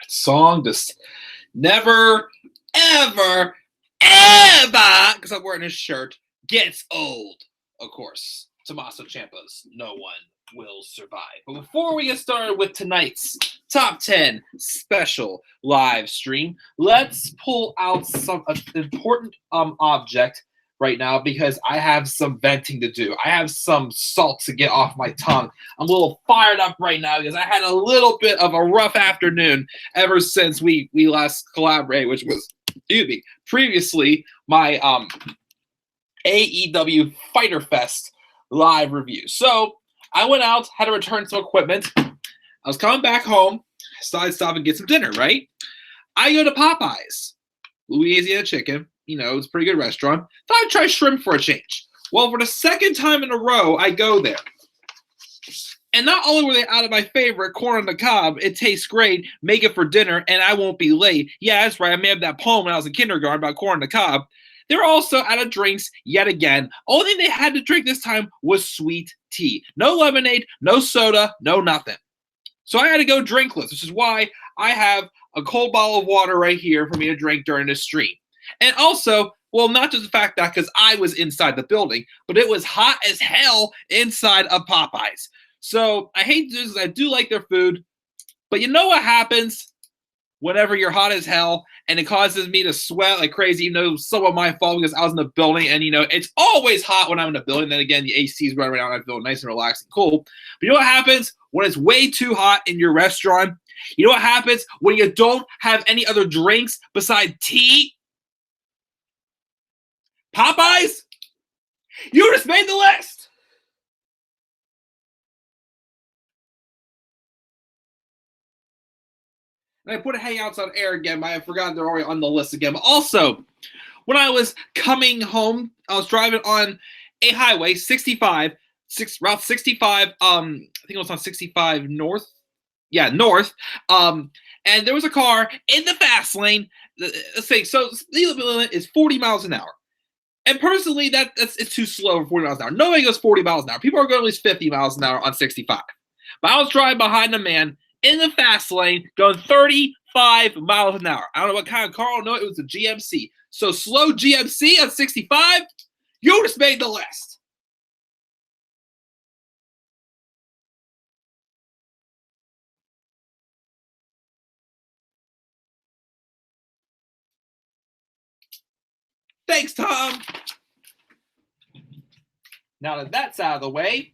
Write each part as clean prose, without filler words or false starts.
Song just never, ever, ever, because I'm wearing his shirt, gets old. Of course, Tommaso Ciampa's No One Will Survive. But before we get started with tonight's Top 10 special live stream, let's pull out some important object right now because I have some venting to do. I have some salt to get off my tongue. I'm a little fired up right now because I had a little bit of a rough afternoon ever since we last collaborated, which was, excuse me, previously my AEW Fighter Fest live review. So I went out, had to return some equipment. I was coming back home, decided to stop and get some dinner, right? I go to Popeyes, Louisiana Chicken. You know, it's a pretty good restaurant. Thought I'd try shrimp for a change. Well, for the second time in a row, I go there. And not only were they out of my favorite, corn on the cob, it tastes great, make it for dinner, and I won't be late. Yeah, that's right, I made up that poem when I was in kindergarten about corn on the cob. They were also out of drinks yet again. Only thing they had to drink this time was sweet tea. No lemonade, no soda, no nothing. So I had to go drinkless, which is why I have a cold bottle of water right here for me to drink during this stream. And also, well, not just the fact that because I was inside the building, but it was hot as hell inside of Popeyes. So I hate to do this. I do like their food. But you know what happens whenever you're hot as hell and it causes me to sweat like crazy, even though it's somewhat my fault because I was in the building. And, you know, it's always hot when I'm in the building. Then again, the AC's running around and I feel nice and relaxed and cool. But you know what happens when it's way too hot in your restaurant? You know what happens when you don't have any other drinks besides tea? Popeyes, you just made the list. And I put Hangouts on air again, but I forgot they're already on the list again. But also, when I was coming home, I was driving on a highway, 65, Route 65. I think it was on 65 North. Yeah, North. And there was a car in the fast lane. Let's say, so the limit is 40 miles an hour. And personally, it's too slow for 40 miles an hour. Nobody goes 40 miles an hour. People are going at least 50 miles an hour on 65. But I was driving behind a man in the fast lane going 35 miles an hour. I don't know what kind of car. I don't know. It was a GMC. So slow GMC on 65, you just made the list. Thanks, Tom. Now that that's out of the way,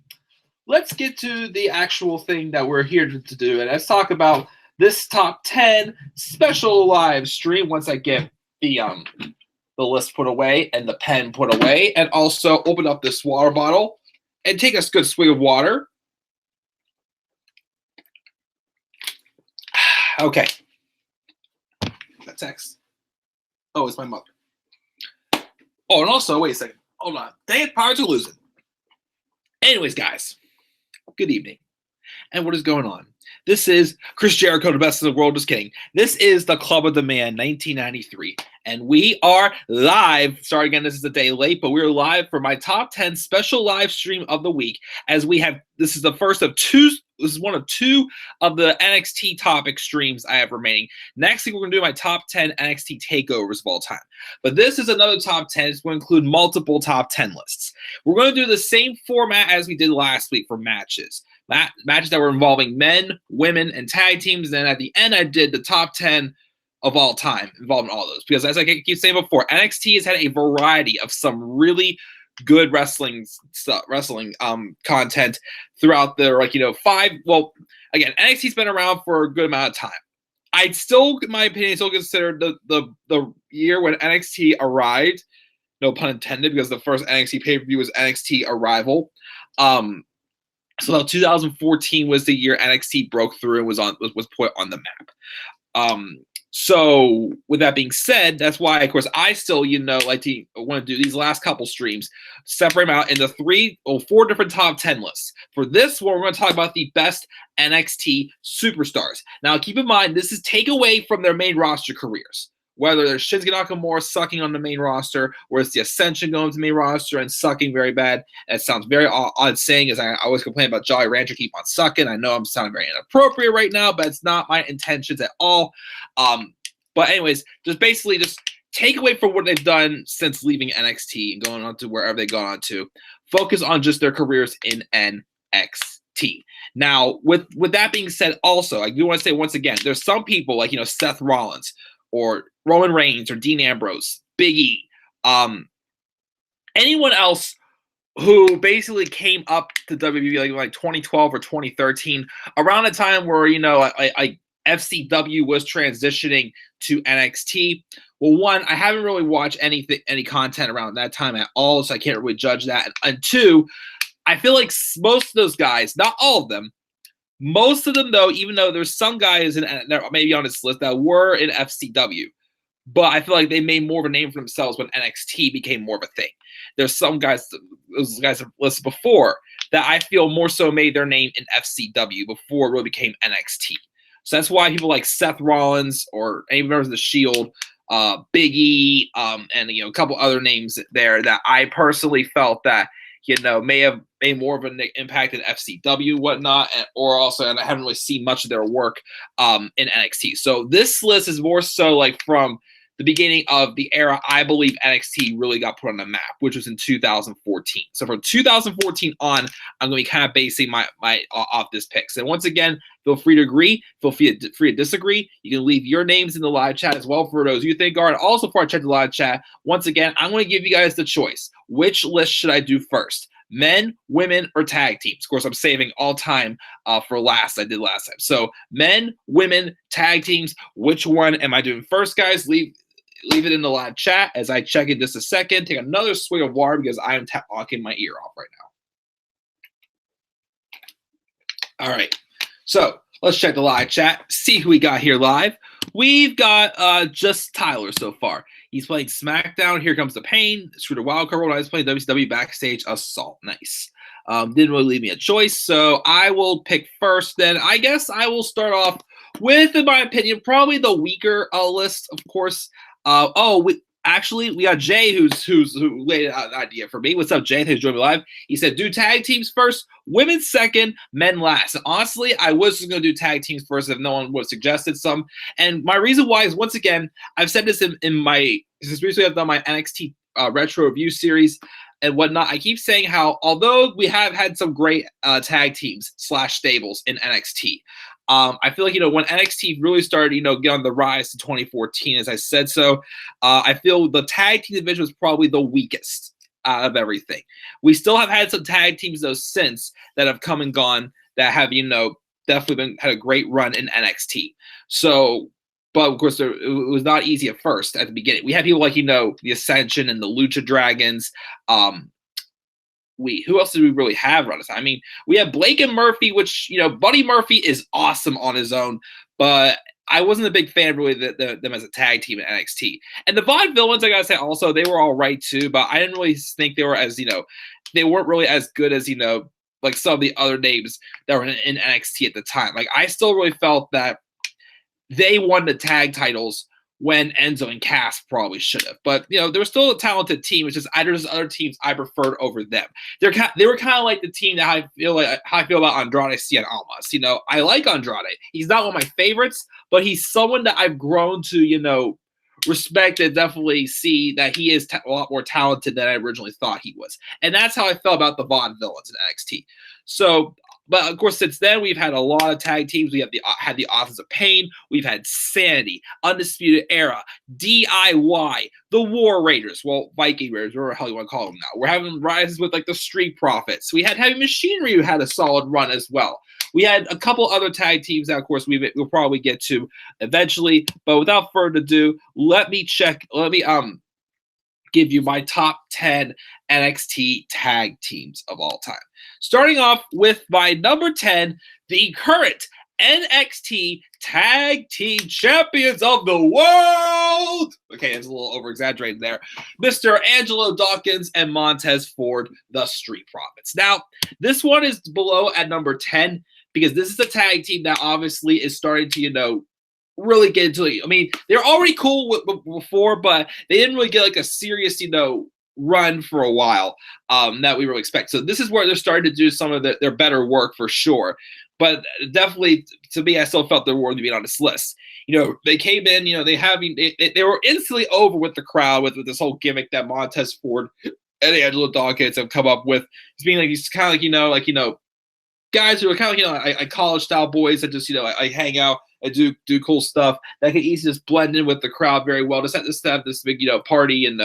let's get to the actual thing that we're here to do. And let's talk about this top 10 special live stream once I get the list put away and the pen put away. And also open up this water bottle and take a good swig of water. Okay. That text. Oh, it's my mother. Oh, and also, wait a second. Hold on. Dang it, Pirates are losing. Anyways, guys, good evening. And what is going on? This is Chris Jericho, the best in the world. Just kidding. This is the Club of the Man, 1993. And we are live. Sorry again, this is a day late, but we're live for my top 10 special live stream of the week. As we have, this is the first of two. This is one of two of the NXT topic streams I have remaining. Next week, we're going to do my top 10 NXT takeovers of all time. But this is another top 10. It's going to include multiple top 10 lists. We're going to do the same format as we did last week for matches. Matches that were involving men, women, and tag teams. And then at the end, I did the top 10 of all time involving all those. Because as I keep saying before, NXT has had a variety of some really good wrestling content throughout the 5. Well, again, NXT's been around for a good amount of time. I'd still, in my opinion, still consider the year when NXT arrived, no pun intended, because the first NXT pay-per-view was NXT Arrival. So 2014 was the year NXT broke through and was put on the map. So with that being said, that's why, of course, I still, like to want to do these last couple streams, separate them out into 4 different top 10 lists. For this one, we're going to talk about the best NXT superstars. Now, keep in mind, this is take away from their main roster careers. Whether there's Shinsuke Nakamura sucking on the main roster, or it's the Ascension going to the main roster and sucking very bad. It sounds very odd saying, as I always complain about Jolly Rancher keep on sucking. I know I'm sounding very inappropriate right now, but it's not my intentions at all. But anyways, just take away from what they've done since leaving NXT and going on to wherever they've gone on to. Focus on just their careers in NXT. Now, with that being said, also, I do want to say once again, there's some people like, Seth Rollins, or Roman Reigns, or Dean Ambrose, Big E, anyone else who basically came up to WWE like 2012 or 2013, around a time where, FCW was transitioning to NXT. Well, one, I haven't really watched any content around that time at all, so I can't really judge that. And two, I feel like most of those guys, not all of them, most of them, though, even though there's some guys that maybe on this list that were in FCW, but I feel like they made more of a name for themselves when NXT became more of a thing. There's some guys, those guys I've listed before, that I feel more so made their name in FCW before it really became NXT. So that's why people like Seth Rollins or any members of the Shield, Big E, and a couple other names there that I personally felt that may have made more of an impact in FCW, whatnot, and I haven't really seen much of their work in NXT. So this list is more so like from the beginning of the era I believe NXT really got put on the map, which was in 2014. So from 2014 on, I'm going to be kind of basing my off this picks. And once again, feel free to agree, feel free to disagree. You can leave your names in the live chat as well for those you think are. And also, before I check the live chat, once again, I'm going to give you guys the choice. Which list should I do first? Men, women, or tag teams? Of course, I'm saving all time for last. I did last time. So men, women, tag teams. Which one am I doing first, guys? Leave it in the live chat as I check in just a second. Take another swig of water because I am talking my ear off right now. All right. So let's check the live chat. See who we got here live. We've got just Tyler so far. He's playing SmackDown. Here Comes the Pain. Screw the Wildcard World. I was playing WCW Backstage Assault. Nice. Didn't really leave me a choice, so I will pick first. Then I guess I will start off with, in my opinion, probably the weaker list, of course. We got Jay who laid out an idea for me. What's up, Jay? Thanks for joining me live. He said, do tag teams first, women second, men last. And honestly, I was just going to do tag teams first if no one would have suggested some. And my reason why is, once again, I've said this since recently I've done my NXT retro review series and whatnot. I keep saying how, although we have had some great tag teams / stables in NXT, I feel like, when NXT really started, get on the rise to 2014, as I said so, I feel the tag team division was probably the weakest out of everything. We still have had some tag teams, though, since that have come and gone that have, definitely had a great run in NXT. So, but of course, it was not easy at first at the beginning. We had people like, the Ascension and the Lucha Dragons. Who else did we really have around us? I mean, we have Blake and Murphy, which, Buddy Murphy is awesome on his own, but I wasn't a big fan of really them as a tag team in NXT. And the Vaudevillains, I gotta say, also, they were all right too, but I didn't really think they were as, they weren't really as good as, like some of the other names that were in NXT at the time. Like, I still really felt that they won the tag titles when Enzo and Cass probably should have. But, they were still a talented team. It's just there's other teams I preferred over them. They were kind of like the team that I feel about Andrade Cien Almas. I like Andrade. He's not one of my favorites, but he's someone that I've grown to, respect and definitely see that he is a lot more talented than I originally thought he was. And that's how I felt about the Vaudevillains in NXT. So, but of course, since then, we've had a lot of tag teams. We have had the Authors of Pain. We've had Sanity, Undisputed Era, DIY, the War Raiders. Well, Viking Raiders, whatever the hell you want to call them now. We're having rises with like the Street Profits. We had Heavy Machinery who had a solid run as well. We had a couple other tag teams that, of course, we'll probably get to eventually. But without further ado, let me give you my top 10 NXT tag teams of all time. Starting off with my number 10, the current NXT Tag Team Champions of the World. Okay, it's a little over-exaggerated there. Mr. Angelo Dawkins and Montez Ford, the Street Profits. Now, this one is below at number 10 because this is a tag team that obviously is starting to, really get into it. I mean, they're already cool before, but they didn't really get like a serious, run for a while that we really expect. So this is where they're starting to do some of their better work for sure. But definitely, to me, I still felt they're worthy of being on this list. They came in, they were instantly over with the crowd with this whole gimmick that Montez Ford and Angelo Dawkins have come up with. It's being like these kind of guys who are kind of like college style boys that just I hang out and do cool stuff that can easily just blend in with the crowd very well. Just have this big party and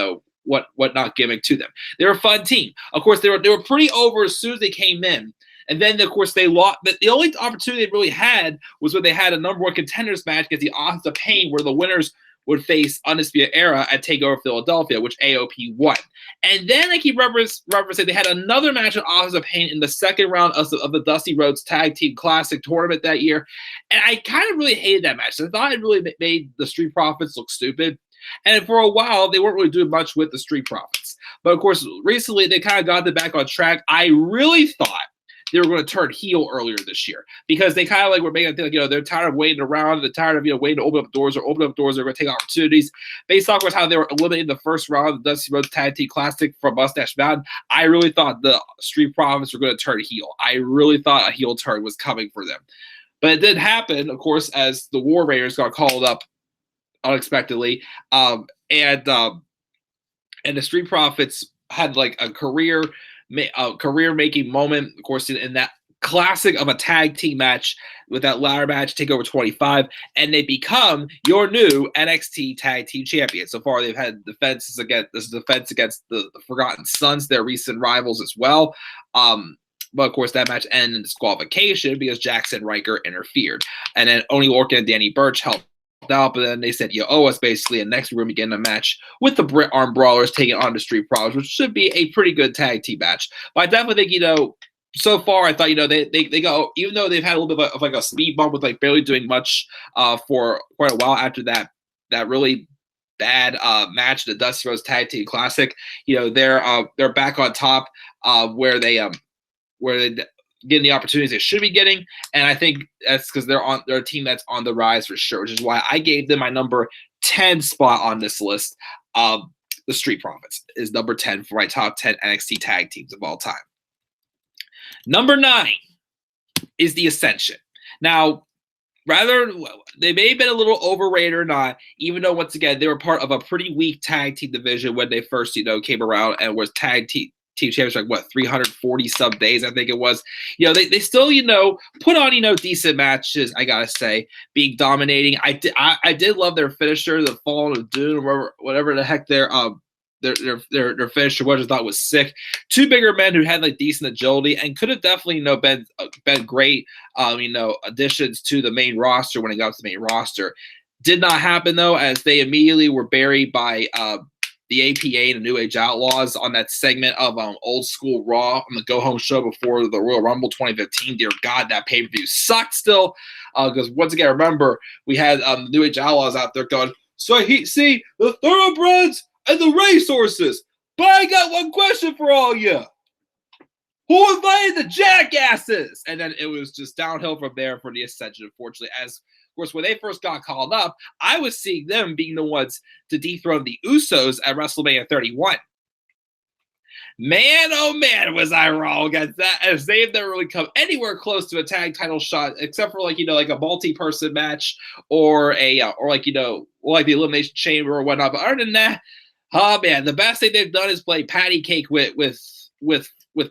whatnot gimmick to them. They're a fun team. Of course, they were pretty over as soon as they came in. And then, of course, they lost. But the only opportunity they really had was when they had a number one contenders match against the Authors of Pain, where the winners would face Undisputed Era at TakeOver Philadelphia, which AOP won. And then I keep referencing they had another match with Authors of Pain in the second round of the Dusty Rhodes Tag Team Classic tournament that year. And I kind of really hated that match. I thought it really made the Street Profits look stupid. And for a while, they weren't really doing much with the Street Profits. But, of course, recently they kind of got them back on track. I really thought they were going to turn heel earlier this year because they kind of were making it think they're tired of waiting around, they're tired of waiting to open up doors, they're going to take opportunities. Based off of how they were eliminated in the first round of the Dusty Rhodes Tag Team Classic from Mustache Mountain, I really thought the Street Profits were going to turn heel. I really thought a heel turn was coming for them. But it didn't happen, of course, as the War Raiders got called up unexpectedly. And the Street Profits had a career-making moment, of course, in that classic of a tag team match with that ladder match, TakeOver 25, and they become your new NXT Tag Team Champions. So far, they've had defense against the Forgotten Sons, their recent rivals as well. But of course, that match ended in disqualification because Jackson Riker interfered, and then Oney Lorcan and Danny Burch helped out, but then they said you owe us basically, and next we're going to begin a match with the Brit Arm Brawlers taking on the Street Profits, which should be a pretty good tag team match. But I definitely think so far I thought they go, even though they've had a little bit of a speed bump with barely doing much for quite a while after that really bad match, the Dusty Rhodes Tag Team Classic. They're back on top where they getting the opportunities they should be getting, and I think that's because they're a team that's on the rise for sure, which is why I gave them my number 10 spot on this list. The Street Profits is number 10 for my top 10 NXT tag teams of all time. Number 9 is the Ascension. Now, they may have been a little overrated or not, even though once again they were part of a pretty weak tag team division when they first came around and was tag team champions 340 some days, I think it was. They still put on decent matches, I gotta say, being dominating. I did love their finisher, the Fallen of Doom, or whatever the heck their finisher was. I thought was sick. Two bigger men who had decent agility and could have definitely been great additions to the main roster when it got to the main roster. Did not happen though, as they immediately were buried by the APA and the New Age Outlaws on that segment of Old School Raw on the Go Home show before the Royal Rumble 2015. Dear God, that pay-per-view sucked still. Because once again, remember, we had the New Age Outlaws out there going, so see, the thoroughbreds and the racehorses. But I got one question for all you. Who invited the jackasses? And then it was just downhill from there for the Ascension, unfortunately, as of course, when they first got called up, I was seeing them being the ones to dethrone the Usos at WrestleMania 31. Man, oh man, was I wrong against that, as they've never really come anywhere close to a tag title shot, except for a multi-person match or the Elimination Chamber or whatnot. But other than that, oh man, the best thing they've done is play patty cake with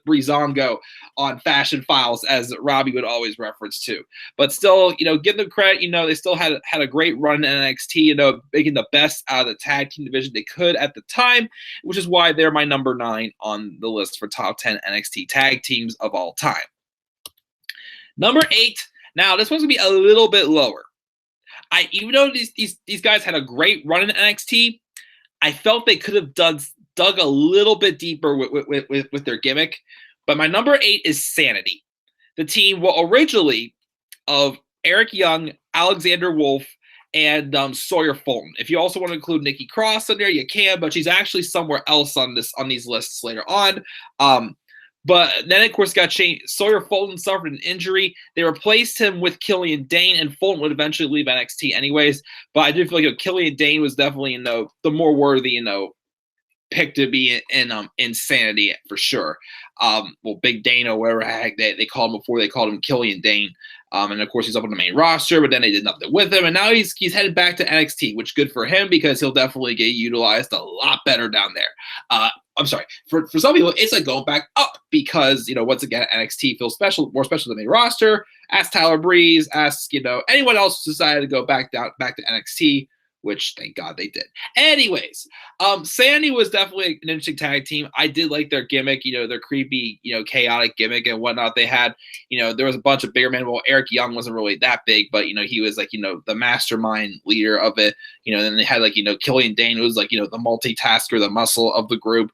Breezango on Fashion Files, as Robbie would always reference to. But still, give them credit. They still had a great run in NXT, making the best out of the tag team division they could at the time, which is why they're my number 9 on the list for top 10 NXT tag teams of all time. Number 8. Now, this one's going to be a little bit lower. Even though these guys had a great run in NXT, I felt they could have dug a little bit deeper with their gimmick. But my number 8 is Sanity, the team originally of Eric Young, Alexander Wolf, and Sawyer Fulton. If you also want to include Nikki Cross in there, you can, but she's actually somewhere else on these lists later on. But then, of course, got changed. Sawyer Fulton suffered an injury. They replaced him with Killian Dane, and Fulton would eventually leave NXT anyways. But I do feel like Killian Dane was definitely, the more worthy, pick to be in Insanity for sure. Well, Big Dane or whatever heck they called him before, they called him Killian Dane. And of course he's up on the main roster, but then they did nothing with him, and now he's headed back to NXT, which is good for him because he'll definitely get utilized a lot better down there. I'm sorry, for some people it's like going back up because once again NXT feels more special than the main roster. Ask Tyler Breeze, ask anyone else who decided to go back to NXT, which thank God they did. Anyways, Sandy was definitely an interesting tag team. I did like their gimmick, their creepy, chaotic gimmick and whatnot they had. There was a bunch of bigger men. Well, Eric Young wasn't really that big, but, he was like, the mastermind leader of it. Then they had like, Killian Dane, who was like, the multitasker, the muscle of the group.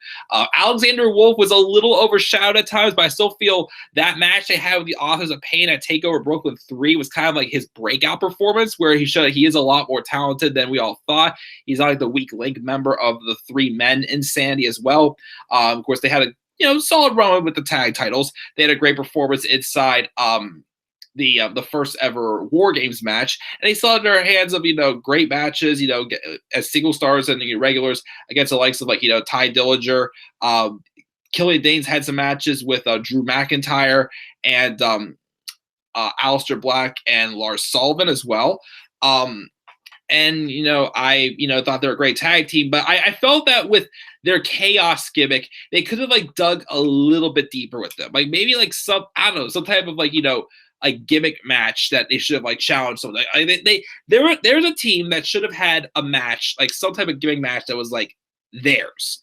Alexander Wolf was a little overshadowed at times, but I still feel that match they had with the Authors of Pain at TakeOver Brooklyn 3 was kind of like his breakout performance, where he showed that he is a lot more talented than we all thought. He's not like the weak link member of the three men in Sandy as well. Of course, they had a solid run with the tag titles. They had a great performance inside the first ever War Games match, and they still had their hands of great matches, as single stars and regulars against the likes of like Ty Dillinger. Killian Dane's had some matches with Drew McIntyre and Aleister Black and Lars Sullivan as well. And, I, thought they were a great tag team, but I felt that with their chaos gimmick, they could have like dug a little bit deeper with them. Like maybe like some type of like, like gimmick match that they should have like challenged something. There's a team that should have had a match, like some type of gimmick match that was like theirs.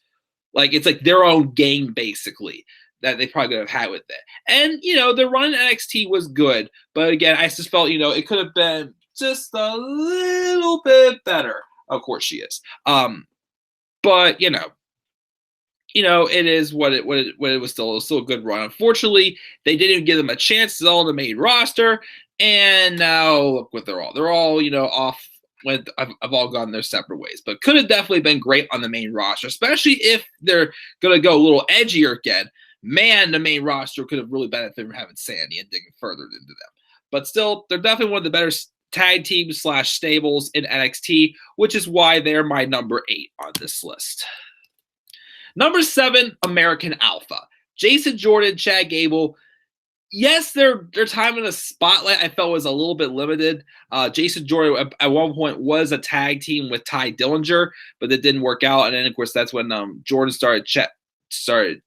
Like it's like their own game basically that they probably could have had with it. And, the run in NXT was good, but again, I just felt, it could have been just a little bit better. Of course she is. But it is what it was still. It was still a good run. Unfortunately, they didn't even give them a chance at all on the main roster. And now look what they're all. They're all, off when I've all gone their separate ways. But could have definitely been great on the main roster, especially if they're gonna go a little edgier again. Man, the main roster could have really benefited from having Sandy and digging further into them. But still, they're definitely one of the better tag teams / stables in NXT, which is why they're my number 8 on this list. Number 7, American Alpha. Jason Jordan, Chad Gable. Yes, their time in the spotlight I felt was a little bit limited. Jason Jordan at one point was a tag team with Ty Dillinger, but that didn't work out. And then of course that's when Jordan started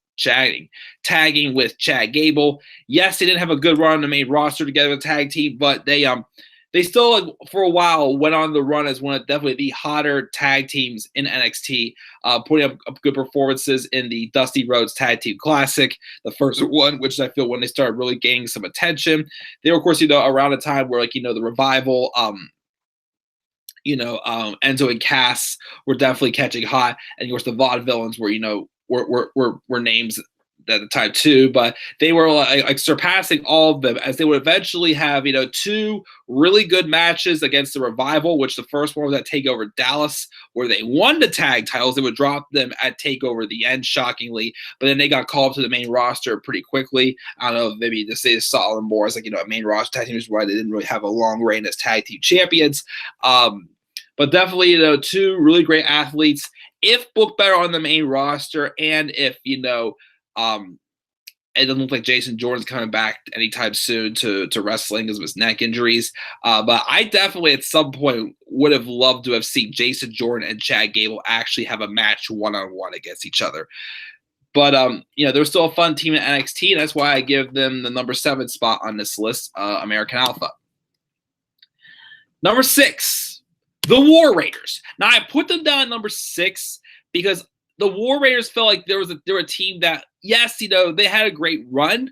tagging with Chad Gable. Yes, they didn't have a good run on the main roster together with a tag team, but they still, for a while, went on the run as one of definitely the hotter tag teams in NXT, putting up good performances in the Dusty Rhodes Tag Team Classic, the first one, which I feel when they started really gaining some attention. They were, of course, around a time where, the Revival, Enzo and Cass were definitely catching hot, and of course the Vaudevillains were names at the time too, but they were like surpassing all of them, as they would eventually have 2 really good matches against the Revival, which the first one was at TakeOver Dallas, where they won the tag titles. They would drop them at TakeOver the End, shockingly, but then they got called up to the main roster pretty quickly. I don't know, maybe to say they saw them more as like a main roster tag team, is why they didn't really have a long reign as tag team champions. But definitely 2 really great athletes, if booked better on the main roster, and if it doesn't look like Jason Jordan's coming back anytime soon to wrestling because of his neck injuries. But I definitely at some point would have loved to have seen Jason Jordan and Chad Gable actually have a match one-on-one against each other. But they're still a fun team in NXT, and that's why I give them the number 7 spot on this list, American Alpha. Number 6, the War Raiders. Now I put them down at number 6 because the War Raiders felt like they were a team that, yes, they had a great run,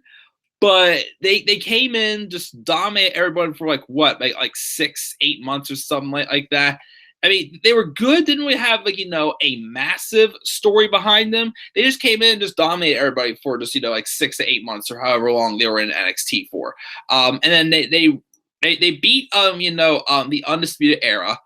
but they came in, just dominate everyone for like 6-8 months or something like that. I mean, they were good, didn't really have a massive story behind them. They just came in and just dominated everybody for just 6 to 8 months or however long they were in NXT for. And then they they beat the Undisputed Era,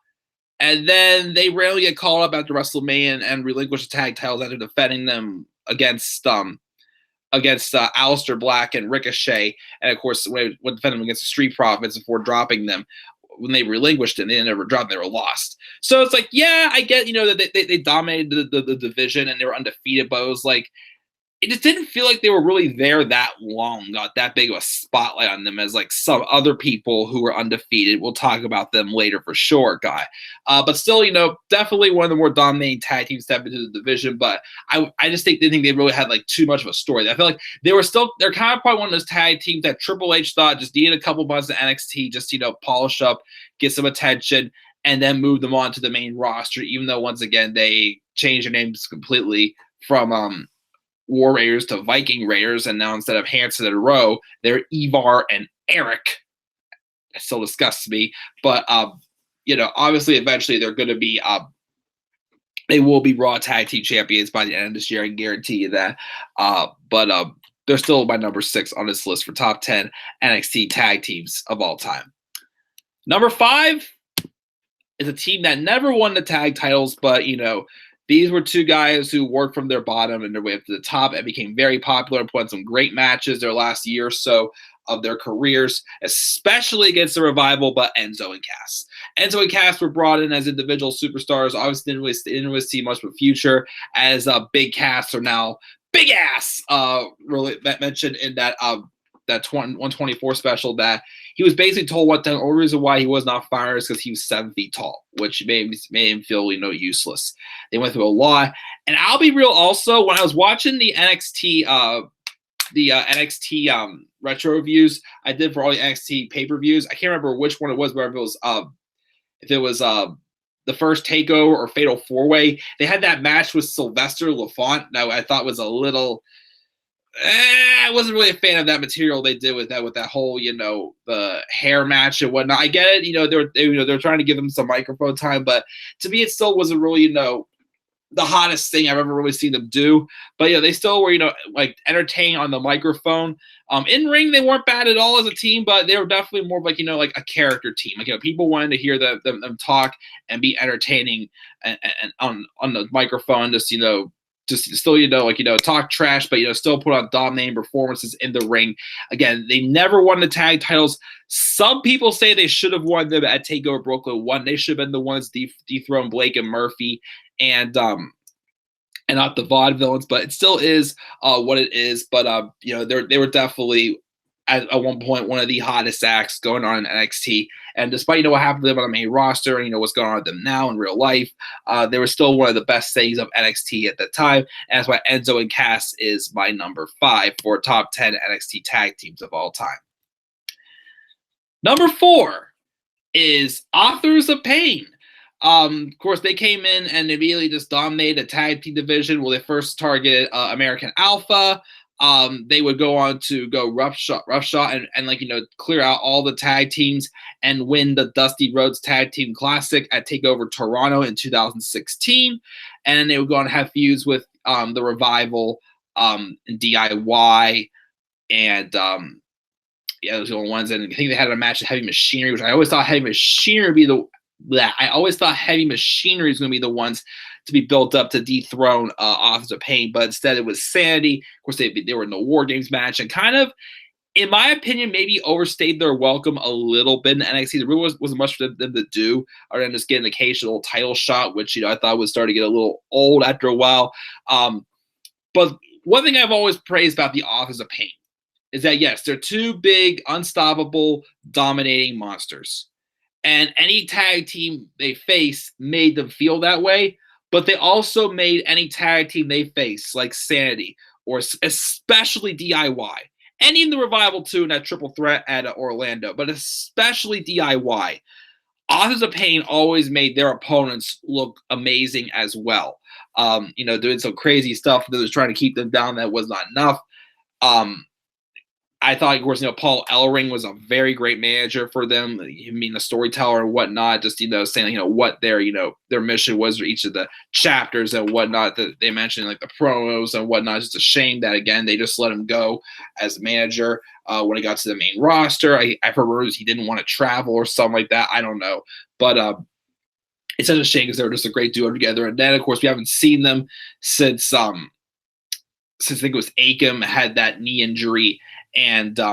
and then they rarely get called up after WrestleMania and relinquish the tag titles after defending them against Aleister Black and Ricochet, and of course when defending them against the Street Profits before dropping them. When they relinquished it, they never dropped. They were lost. So it's like, yeah, I get that they dominated the division and they were undefeated, but it was like it just didn't feel like they were really there that long, got that big of a spotlight on them as like some other people who were undefeated. We'll talk about them later for sure, guy. But still, definitely one of the more dominating tag teams step into the division. But I just didn't think they really had like too much of a story. I feel like they're kind of probably one of those tag teams that Triple H thought just needed a couple months of NXT, just polish up, get some attention, and then move them on to the main roster. Even though once again they changed their names completely from War Raiders to Viking Raiders, and now instead of Hanson and Rowe, they're Ivar and Eric. That still disgusts me, but obviously, eventually they're going to be they will be Raw Tag Team Champions by the end of this year. I can guarantee you that. But they're still my number 6 on this list for top 10 NXT tag teams of all time. Number 5 is a team that never won the tag titles, but these were two guys who worked from their bottom and their way up to the top and became very popular and put on some great matches their last year or so of their careers, especially against the Revival, but Enzo and Cass. Enzo and Cass were brought in as individual superstars. Obviously, didn't really see much of a future as Big Cass are now Big Ass. Really mentioned in that 124 special that he was basically told the only reason why he was not fired is because he was 7 feet tall, which made him feel useless. They went through a lot, and I'll be real. Also, when I was watching the NXT retro reviews I did for all the NXT pay-per-views, I can't remember which one it was, but if it was the first takeover or Fatal 4-Way, they had that match with Sylvester Lafont. Now I thought was a little. I wasn't really a fan of that material they did with that whole, the hair match and whatnot. I get it, they're trying to give them some microphone time, but to me, it still wasn't really, the hottest thing I've ever really seen them do. But they still were, like entertaining on the microphone. In ring, they weren't bad at all as a team, but they were definitely more like, like a character team. Like, people wanted to hear them talk and be entertaining and on the microphone, just still, talk trash, but, still put on dominating performances in the ring. Again, they never won the tag titles. Some people say they should have won them at TakeOver Brooklyn 1. They should have been the ones dethroned Blake and Murphy and not the Vaudevillains, but it still is what it is. But, they were definitely at one point one of the hottest acts going on in NXT. And despite what happened to them on the main roster and what's going on with them now in real life, they were still one of the best things of NXT at the time. And that's why Enzo and Cass is my number 5 for top 10 NXT tag teams of all time. Number 4 is Authors of Pain. Of course, they came in and immediately just dominated the tag team division. Well, they first targeted American Alpha. They would go on to go roughshod and clear out all the tag teams and win the Dusty Rhodes Tag Team Classic at TakeOver Toronto in 2016. And then they would go on to have feuds with the Revival, DIY, and those are the ones. And I think they had a match with Heavy Machinery, which I always thought Heavy Machinery would be Heavy Machinery is going to be the ones to be built up to dethrone Authors of Pain, but instead it was Sanity. Of course, they were in the War Games match and kind of, in my opinion, maybe overstayed their welcome a little bit in NXT. There really wasn't much for them to do other than just get an occasional title shot, which I thought was starting to get a little old after a while. But one thing I've always praised about the Authors of Pain is that, yes, they're two big, unstoppable, dominating monsters. And any tag team they face made them feel that way. But they also made any tag team they face, like Sanity, or especially DIY, and even the Revival too in that triple threat at Orlando, but especially DIY. Authors of Pain always made their opponents look amazing as well. Doing some crazy stuff that was trying to keep them down that was not enough. I thought, of course, Paul Ellering was a very great manager for them. I mean, a storyteller and whatnot, just, saying, what their mission was for each of the chapters and whatnot that they mentioned, like the promos and whatnot. It's just a shame that, again, they just let him go as manager when it got to the main roster. I've heard rumors he didn't want to travel or something like that. I don't know. But it's such a shame because they were just a great duo together. And then, of course, we haven't seen them since I think it was Akam had that knee injury. And they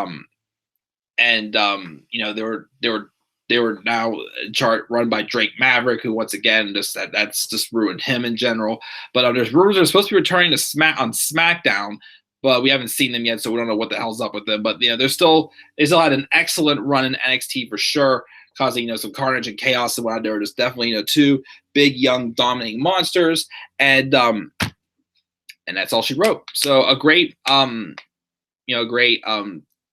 were now run by Drake Maverick, who once again that's just ruined him in general. But there's rumors they're supposed to be returning to SmackDown, but we haven't seen them yet, so we don't know what the hell's up with them. But they still had an excellent run in NXT for sure, causing some carnage and chaos and whatnot. They were just definitely two big, young, dominating monsters, and that's all she wrote. So a great great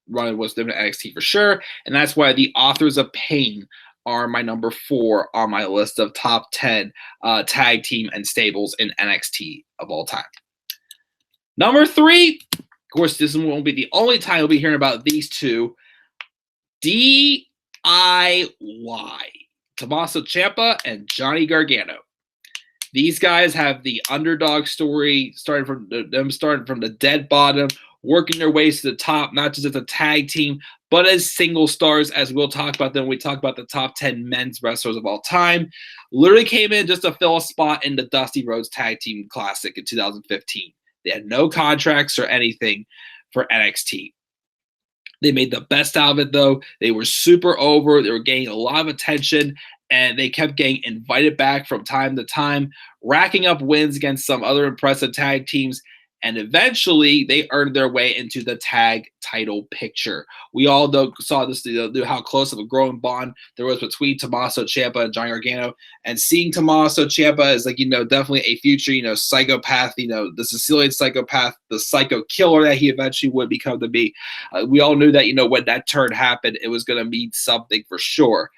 run was them to NXT for sure. And that's why the Authors of Pain are my number 4 on my list of top 10 tag team and stables in NXT of all time. Number 3, of course, this won't be the only time you'll be hearing about these two. DIY. Tommaso Ciampa and Johnny Gargano. These guys have the underdog story, starting from the dead bottom, working their ways to the top, not just as a tag team, but as single stars, as we'll talk about them when we talk about the top 10 men's wrestlers of all time. Literally came in just to fill a spot in the Dusty Rhodes Tag Team Classic in 2015. They had no contracts or anything for NXT. They made the best out of it, though. They were super over. They were getting a lot of attention, and they kept getting invited back from time to time, racking up wins against some other impressive tag teams. And eventually, they earned their way into the tag title picture. We all saw this, how close of a growing bond there was between Tommaso Ciampa and Johnny Gargano. And seeing Tommaso Ciampa as, definitely a future, psychopath, the Sicilian psychopath, the psycho killer that he eventually would become to be. We all knew that, when that turn happened, it was going to mean something for sure.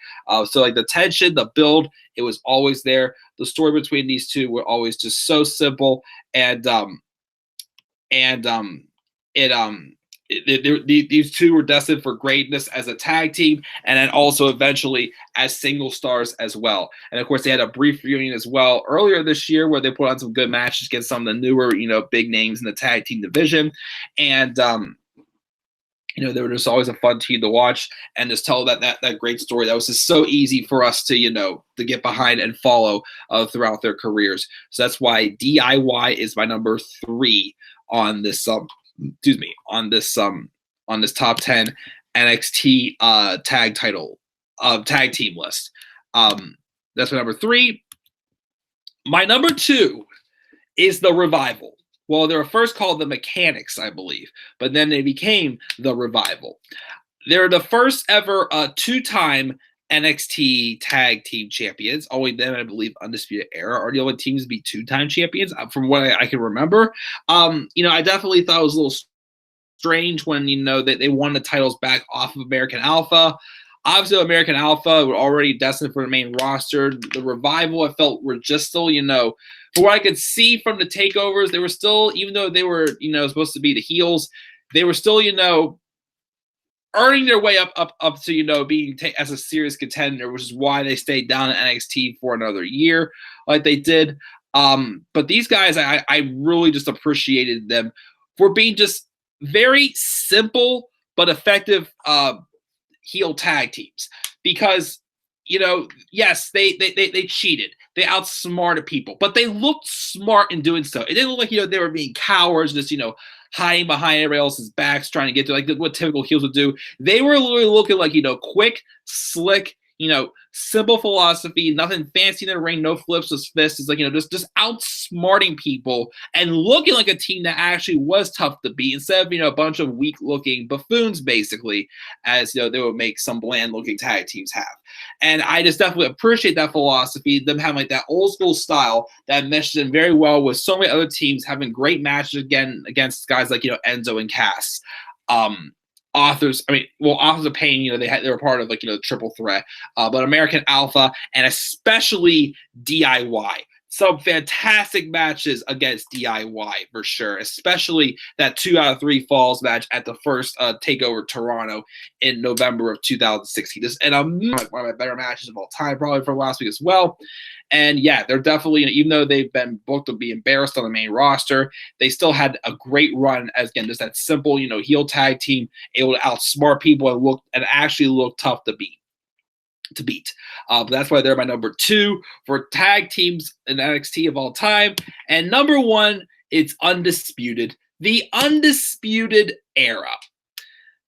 So, the tension, the build, it was always there. The story between these two were always just so simple. These two were destined for greatness as a tag team, and then also eventually as single stars as well. And of course, they had a brief reunion as well earlier this year where they put on some good matches against some of the newer, big names in the tag team division. And they were just always a fun team to watch and just tell that great story that was just so easy for us to to get behind and follow throughout their careers. So that's why DIY is my number 3 on this top 10 NXT tag team list. That's my number 3. My number 2 is the Revival. Well, they were first called the Mechanics, I believe, but then they became the Revival. They're the first ever 2-time NXT tag team champions. Only then, I believe, Undisputed Era are the only teams to be 2-time champions, from what I can remember. I definitely thought it was a little strange when, they won the titles back off of American Alpha. Obviously, American Alpha were already destined for the main roster. The Revival, I felt, were just still, for what I could see from the takeovers, they were still, even though they were, supposed to be the heels, they were still, earning their way up to, being as a serious contender, which is why they stayed down in NXT for another year like they did. But these guys, I really just appreciated them for being just very simple but effective heel tag teams. Because, yes, they cheated. They outsmarted people, but they looked smart in doing so. It didn't look like, they were being cowards, just, hiding behind everybody else's backs, trying to get to what typical heels would do. They were literally looking like, quick, slick, simple philosophy, nothing fancy in the ring, no flips with fists. It's just outsmarting people and looking like a team that actually was tough to beat instead of, a bunch of weak looking buffoons, basically, as, they would make some bland looking tag teams have. And I just definitely appreciate that philosophy, them having that old school style that meshes in very well with so many other teams having great matches again against guys like, Enzo and Cass. Authors of Pain, they were part of the triple threat, but American Alpha and especially DIY. some fantastic matches against DIY for sure, especially that 2 out of 3 falls match at the first Takeover Toronto in November of 2016. One of my better matches of all time, probably from last week as well. And yeah, they're definitely, even though they've been booked to be embarrassed on the main roster, they still had a great run as, again, just that simple, heel tag team, able to outsmart people and actually look tough to beat. But that's why they're my number 2 for tag teams in NXT of all time. And number 1, it's Undisputed, the Undisputed Era.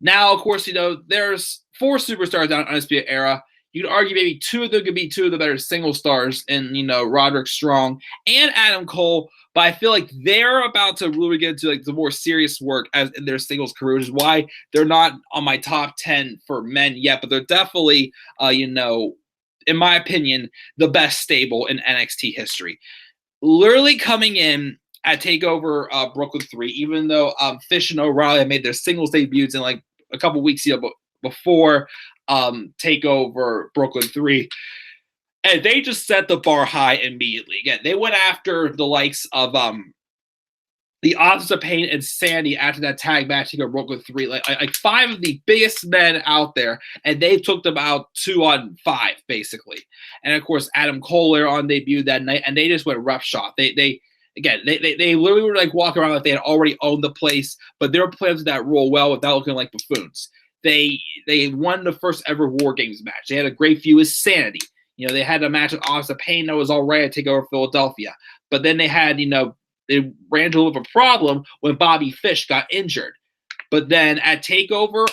Now, of course, there's 4 superstars down Undisputed Era. You could argue maybe 2 of them could be 2 of the better single stars in, Roderick Strong and Adam Cole. But I feel like they're about to really get into the more serious work as in their singles career, which is why they're not on my top 10 for men yet. But they're definitely, in my opinion, the best stable in NXT history. Literally coming in at TakeOver Brooklyn 3, even though Fish and O'Reilly had made their singles debuts in a couple weeks before TakeOver Brooklyn 3. And they just set the bar high immediately. Again, they went after the likes of the Authors of Pain and Sandy after that tag match to Brooklyn 3. Like 5 of the biggest men out there, and they took them out 2-on-5, basically. And of course, Adam Cole later on debuted that night, and they just went roughshod. They literally were walking around like they had already owned the place, but they were playing that role well without looking like buffoons. They won the first ever War Games match. They had a great feud with Sanity. They had a match with Authors of Pain that was all right to take over Philadelphia. But then they had, they ran into a little bit of a problem when Bobby Fish got injured. But then at TakeOver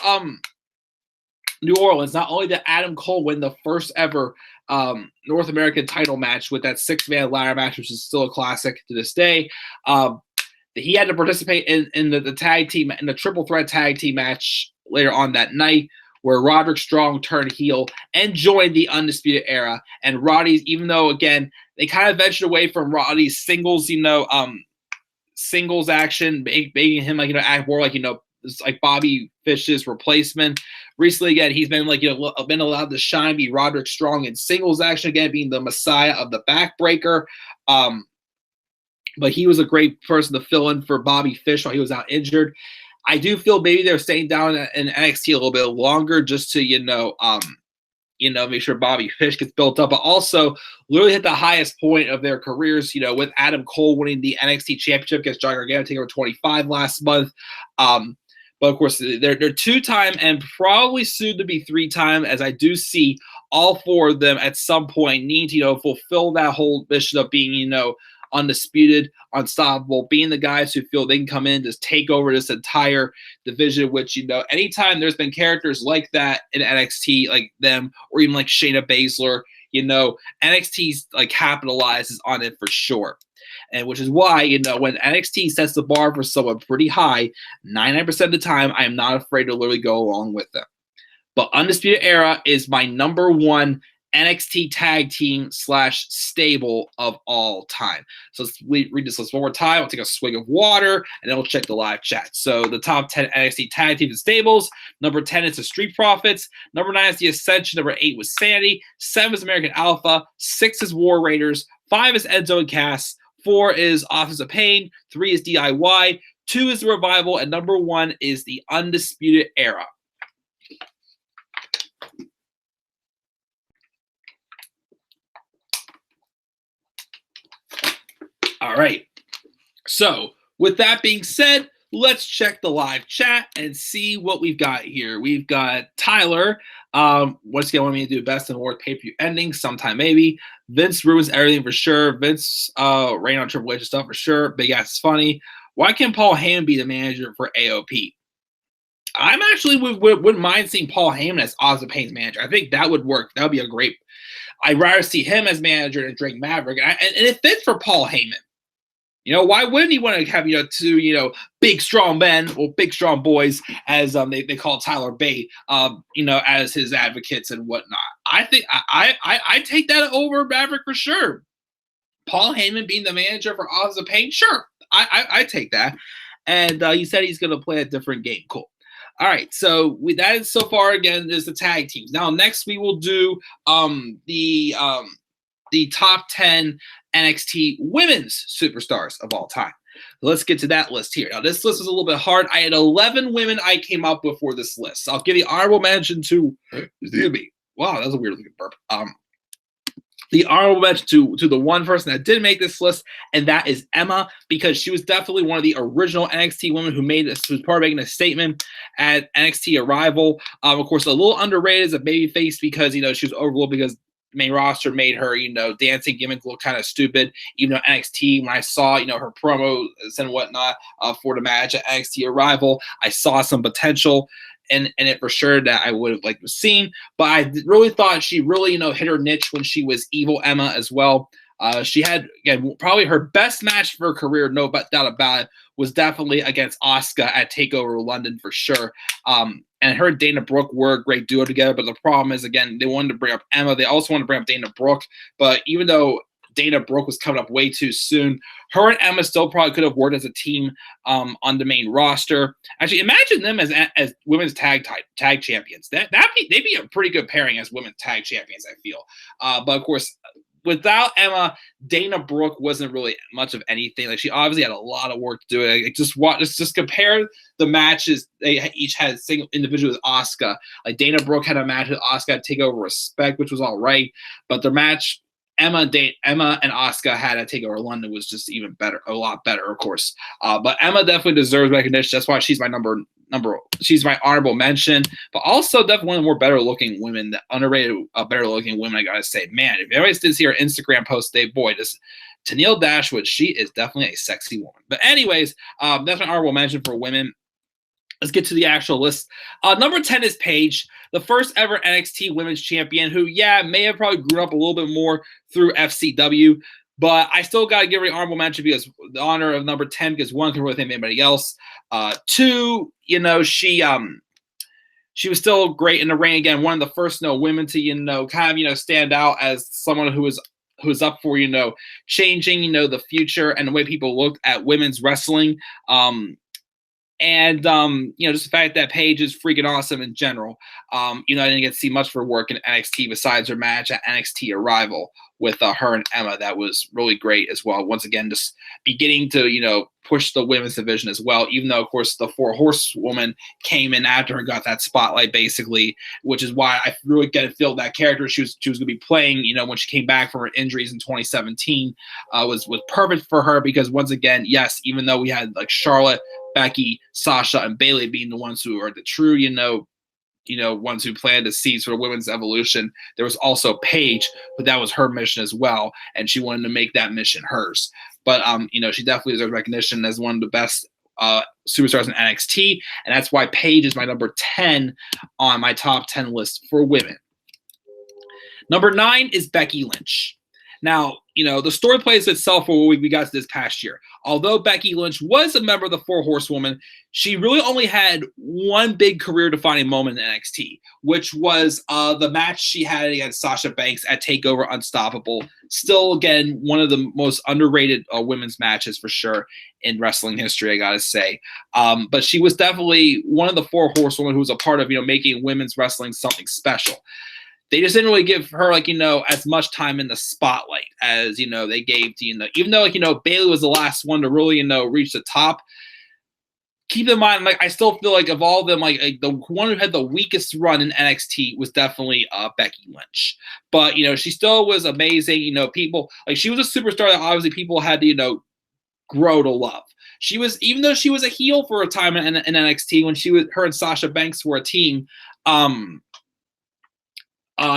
New Orleans, not only did Adam Cole win the first ever North American title match with that 6-man ladder match, which is still a classic to this day, he had to participate in the tag team, in the triple threat tag team match later on that night, where Roderick Strong turned heel and joined the Undisputed Era. And Roddy's, even though, again, they kind of ventured away from Roddy's singles, singles action, making him, act more like Bobby Fish's replacement. Recently, again, he's been, been allowed to shine, be Roderick Strong in singles action, again, being the messiah of the backbreaker. But he was a great person to fill in for Bobby Fish while he was out injured. I do feel maybe they're staying down in NXT a little bit longer just to, make sure Bobby Fish gets built up, but also literally hit the highest point of their careers, with Adam Cole winning the NXT Championship against John Gargano, taking over 25 last month. But of course, they're 2-time and probably soon to be 3-time, as I do see all 4 of them at some point need to, fulfill that whole mission of being, undisputed, unstoppable, being the guys who feel they can come in, just take over this entire division, which, anytime there's been characters like that in NXT, like them, or even like Shayna Baszler, NXT's capitalizes on it for sure. And which is why, when NXT sets the bar for someone pretty high, 99% of the time, I am not afraid to literally go along with them. But Undisputed Era is my number 1 NXT tag team / stable of all time. So let's read this list one more time. I'll take a swig of water, and then we'll check the live chat. So the top 10 NXT tag teams and stables. Number 10 is the Street Profits. Number 9 is the Ascension. Number 8 was Sanity. 7 is American Alpha. 6 is War Raiders. 5 is Enzo and Cass. 4 is Authors of Pain. 3 is DIY. 2 is the Revival. And number 1 is the Undisputed Era. All right. So with that being said, let's check the live chat and see what we've got here. We've got Tyler. Once again, wanting me to do best and worst pay-per-view ending sometime maybe. Vince ruins everything for sure. Vince rain on Triple H and stuff for sure. Big ass is funny. Why can't Paul Heyman be the manager for AOP? I'm actually wouldn't mind seeing Paul Heyman as Authors of Pain's manager. I think that would work. That would be a great. I'd rather see him as manager than Drake Maverick, and it fits for Paul Heyman. Why wouldn't he want to have, 2, big, strong men, or big, strong boys, as they call Tyler Bate, as his advocates and whatnot. I think I take that over Maverick for sure. Paul Heyman being the manager for Authors of Pain, sure. I take that. And he said he's going to play a different game. Cool. All right, so that is so far, again, is the tag teams. Now, next we will do the top 10 NXT women's superstars of all time. Let's get to that list here. Now, this list is a little bit hard. I had 11 women I came up with for this list. So I'll give the honorable mention to, excuse me. Wow, that was a weird looking burp. The honorable mention to the one person that did make this list, and that is Emma, because she was definitely one of the original NXT women who made this, was part of making a statement at NXT Arrival. Of course, a little underrated as a babyface because, you know, she was overlooked because main roster made her, you know, dancing gimmick look kind of stupid. Even though NXT, when I saw, you know, her promos and whatnot for the match at NXT Arrival, I saw some potential in it for sure that I would have liked to have seen. But I really thought she really, you know, hit her niche when she was Evil Emma as well. She had, again, probably her best match for her career, no doubt about it, was definitely against Asuka at TakeOver London for sure. And her and Dana Brooke were a great duo together, but the problem is, again, they wanted to bring up Emma. They also wanted to bring up Dana Brooke, but even though Dana Brooke was coming up way too soon, her and Emma still probably could have worked as a team on the main roster. Actually, imagine them as women's tag champions. They'd be a pretty good pairing as women's tag champions, I feel. But of course, without Emma, Dana Brooke wasn't really much of anything. Like, she obviously had a lot of work to do. Like, just compare the matches they each had single individual with Asuka. Like, Dana Brooke had a match with Asuka at TakeOver Respect, which was all right, but the match Emma and Asuka had at TakeOver London was just even better, a lot better, of course. But Emma definitely deserves recognition. That's why she's my she's my honorable mention, but also definitely one of the more better looking women, the underrated, better looking women. I gotta say, man, if everybody did see her Instagram post today, boy, this Tennille Dashwood, she is definitely a sexy woman. But anyways, that's my honorable mention for women. Let's get to the actual list. Number 10 is Paige, the first ever NXT Women's Champion, who, yeah, may have probably grew up a little bit more through FCW, but I still got to give her an honorable mention because the honor of number 10, because one, can really think of anybody else. Two, you know, she was still great in the ring. Again, one of the first, women to, kind of, stand out as someone who was up for, changing, the future and the way people looked at women's wrestling. And just the fact that Paige is freaking awesome in general. I didn't get to see much of her work in NXT besides her match at NXT Arrival with her and Emma. That was really great as well. Once again, just beginning to, push the women's division as well, even though, of course, the Four Horsewoman came in after her and got that spotlight, basically, which is why I really get to feel that character she was going to be playing, when she came back from her injuries in 2017, was perfect for her because, once again, yes, even though we had, like, Charlotte, Becky, Sasha, and Bayley being the ones who are the true, ones who planned to see sort of women's evolution, there was also Paige, but that was her mission as well, and she wanted to make that mission hers. But, she definitely deserves recognition as one of the best superstars in NXT, and that's why Paige is my number 10 on my top 10 list for women. Number 9 is Becky Lynch. Now, the story plays itself for what we got to this past year. Although Becky Lynch was a member of the Four Horsewomen, she really only had one big career-defining moment in NXT, which was the match she had against Sasha Banks at TakeOver Unstoppable. Still, again, one of the most underrated women's matches for sure in wrestling history, I gotta say. But she was definitely one of the Four Horsewomen who was a part of, making women's wrestling something special. They just didn't really give her, as much time in the spotlight as, they gave to, even though, Bayley was the last one to really, reach the top. Keep in mind, I still feel like of all of them, the one who had the weakest run in NXT was definitely Becky Lynch. But, she still was amazing. People, she was a superstar that obviously people had to, grow to love. She was, even though she was a heel for a time in NXT when her and Sasha Banks were a team,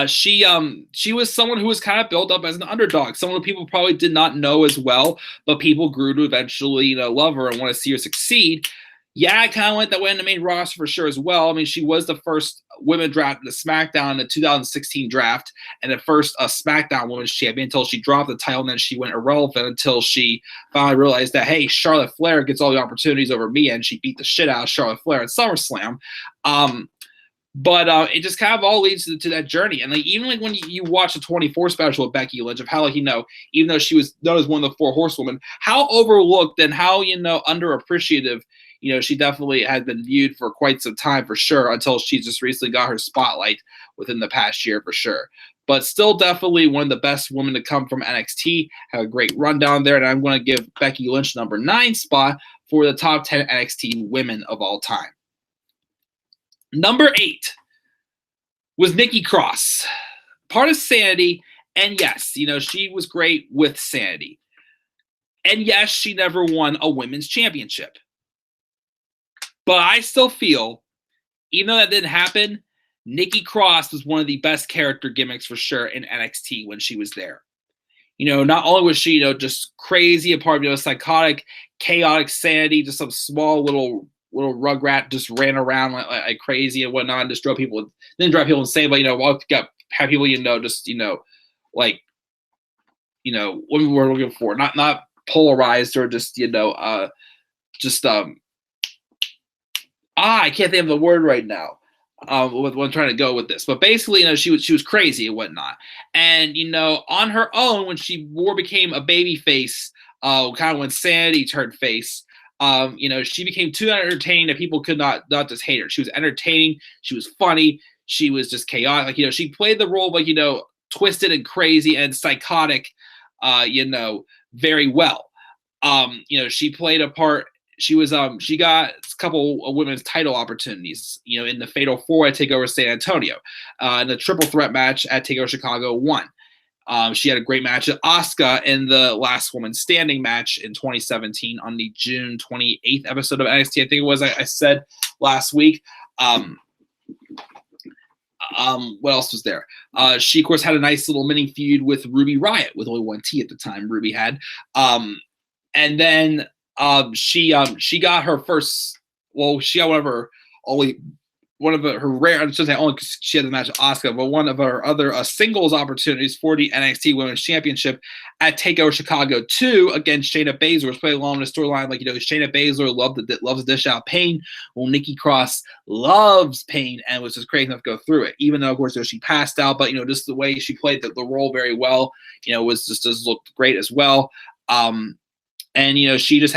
she was someone who was kind of built up as an underdog, someone who people probably did not know as well, but people grew to eventually, love her and want to see her succeed. Yeah, I kind of went that way in the main roster for sure as well. I mean, she was the first women drafted to SmackDown in the 2016 draft and the first SmackDown Women's Champion until she dropped the title, and then she went irrelevant until she finally realized that, hey, Charlotte Flair gets all the opportunities over me, and she beat the shit out of Charlotte Flair at SummerSlam. But it just kind of all leads to that journey. And even when you watch the 24 special with Becky Lynch of how, even though she was known as one of the Four Horsewomen, how overlooked and how, underappreciative, she definitely has been viewed for quite some time for sure until she just recently got her spotlight within the past year for sure. But still definitely one of the best women to come from NXT. Have a great run down there. And I'm going to give Becky Lynch number 9 spot for the top 10 NXT women of all time. Number 8 was Nikki Cross. Part of Sanity. And yes, she was great with Sanity. And yes, she never won a women's championship. But I still feel, even though that didn't happen, Nikki Cross was one of the best character gimmicks for sure in NXT when she was there. Not only was she, just crazy, a part of, psychotic, chaotic Sanity, just some small little rugrat just ran around like crazy and whatnot and just drove people, didn't drive people insane, but, have people, just, like, what we were looking for, not polarized or just, I can't think of the word right now. With what I'm trying to go with this, but basically, she was crazy and whatnot, and on her own, when she became a baby face, kind of when Sanity turned face, she became too entertaining that people could not just hate her. She was entertaining, she was funny, she was just chaotic. Like, she played the role, like, twisted and crazy and psychotic, very well. She played a part. She got a couple of women's title opportunities, in the Fatal 4 at TakeOver San Antonio, in the triple threat match at TakeOver Chicago 1. She had a great match with Asuka in the Last Woman Standing match in 2017 on the June 28th episode of NXT. I think it was, I said last week. What else was there? She, of course, had a nice little mini feud with Ruby Riott, with only one T at the time, Ruby had. And then she got her first. Well, she got one of her rare. I shouldn't say only because she had the match with Asuka, but one of her other singles opportunities for the NXT Women's Championship at TakeOver Chicago 2 against Shayna Baszler. Was playing along the storyline like Shayna Baszler loves to dish out pain. Well, Nikki Cross loves pain and was just crazy enough to go through it. Even though, of course, she passed out, but just the way she played the role very well, was just looked great as well. And, she was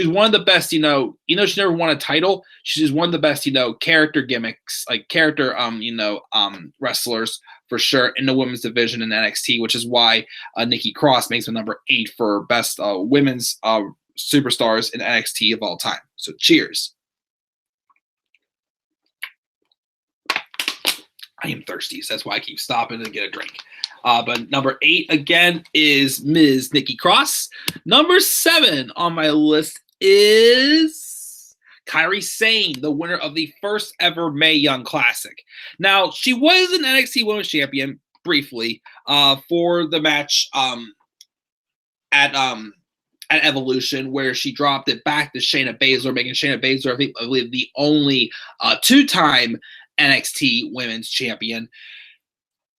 one of the best, she never won a title. She's one of the best, character gimmicks, like character, wrestlers for sure in the women's division in NXT, which is why Nikki Cross makes the number 8 for best women's superstars in NXT of all time. So cheers. I am thirsty, so that's why I keep stopping and get a drink. But number 8 again is Ms. Nikki Cross. Number 7 on my list is Kairi Sane, the winner of the first ever Mae Young Classic. Now, she was an NXT Women's Champion briefly for the match at Evolution, where she dropped it back to Shayna Baszler, making Shayna Baszler, I believe, the only 2-time NXT Women's Champion.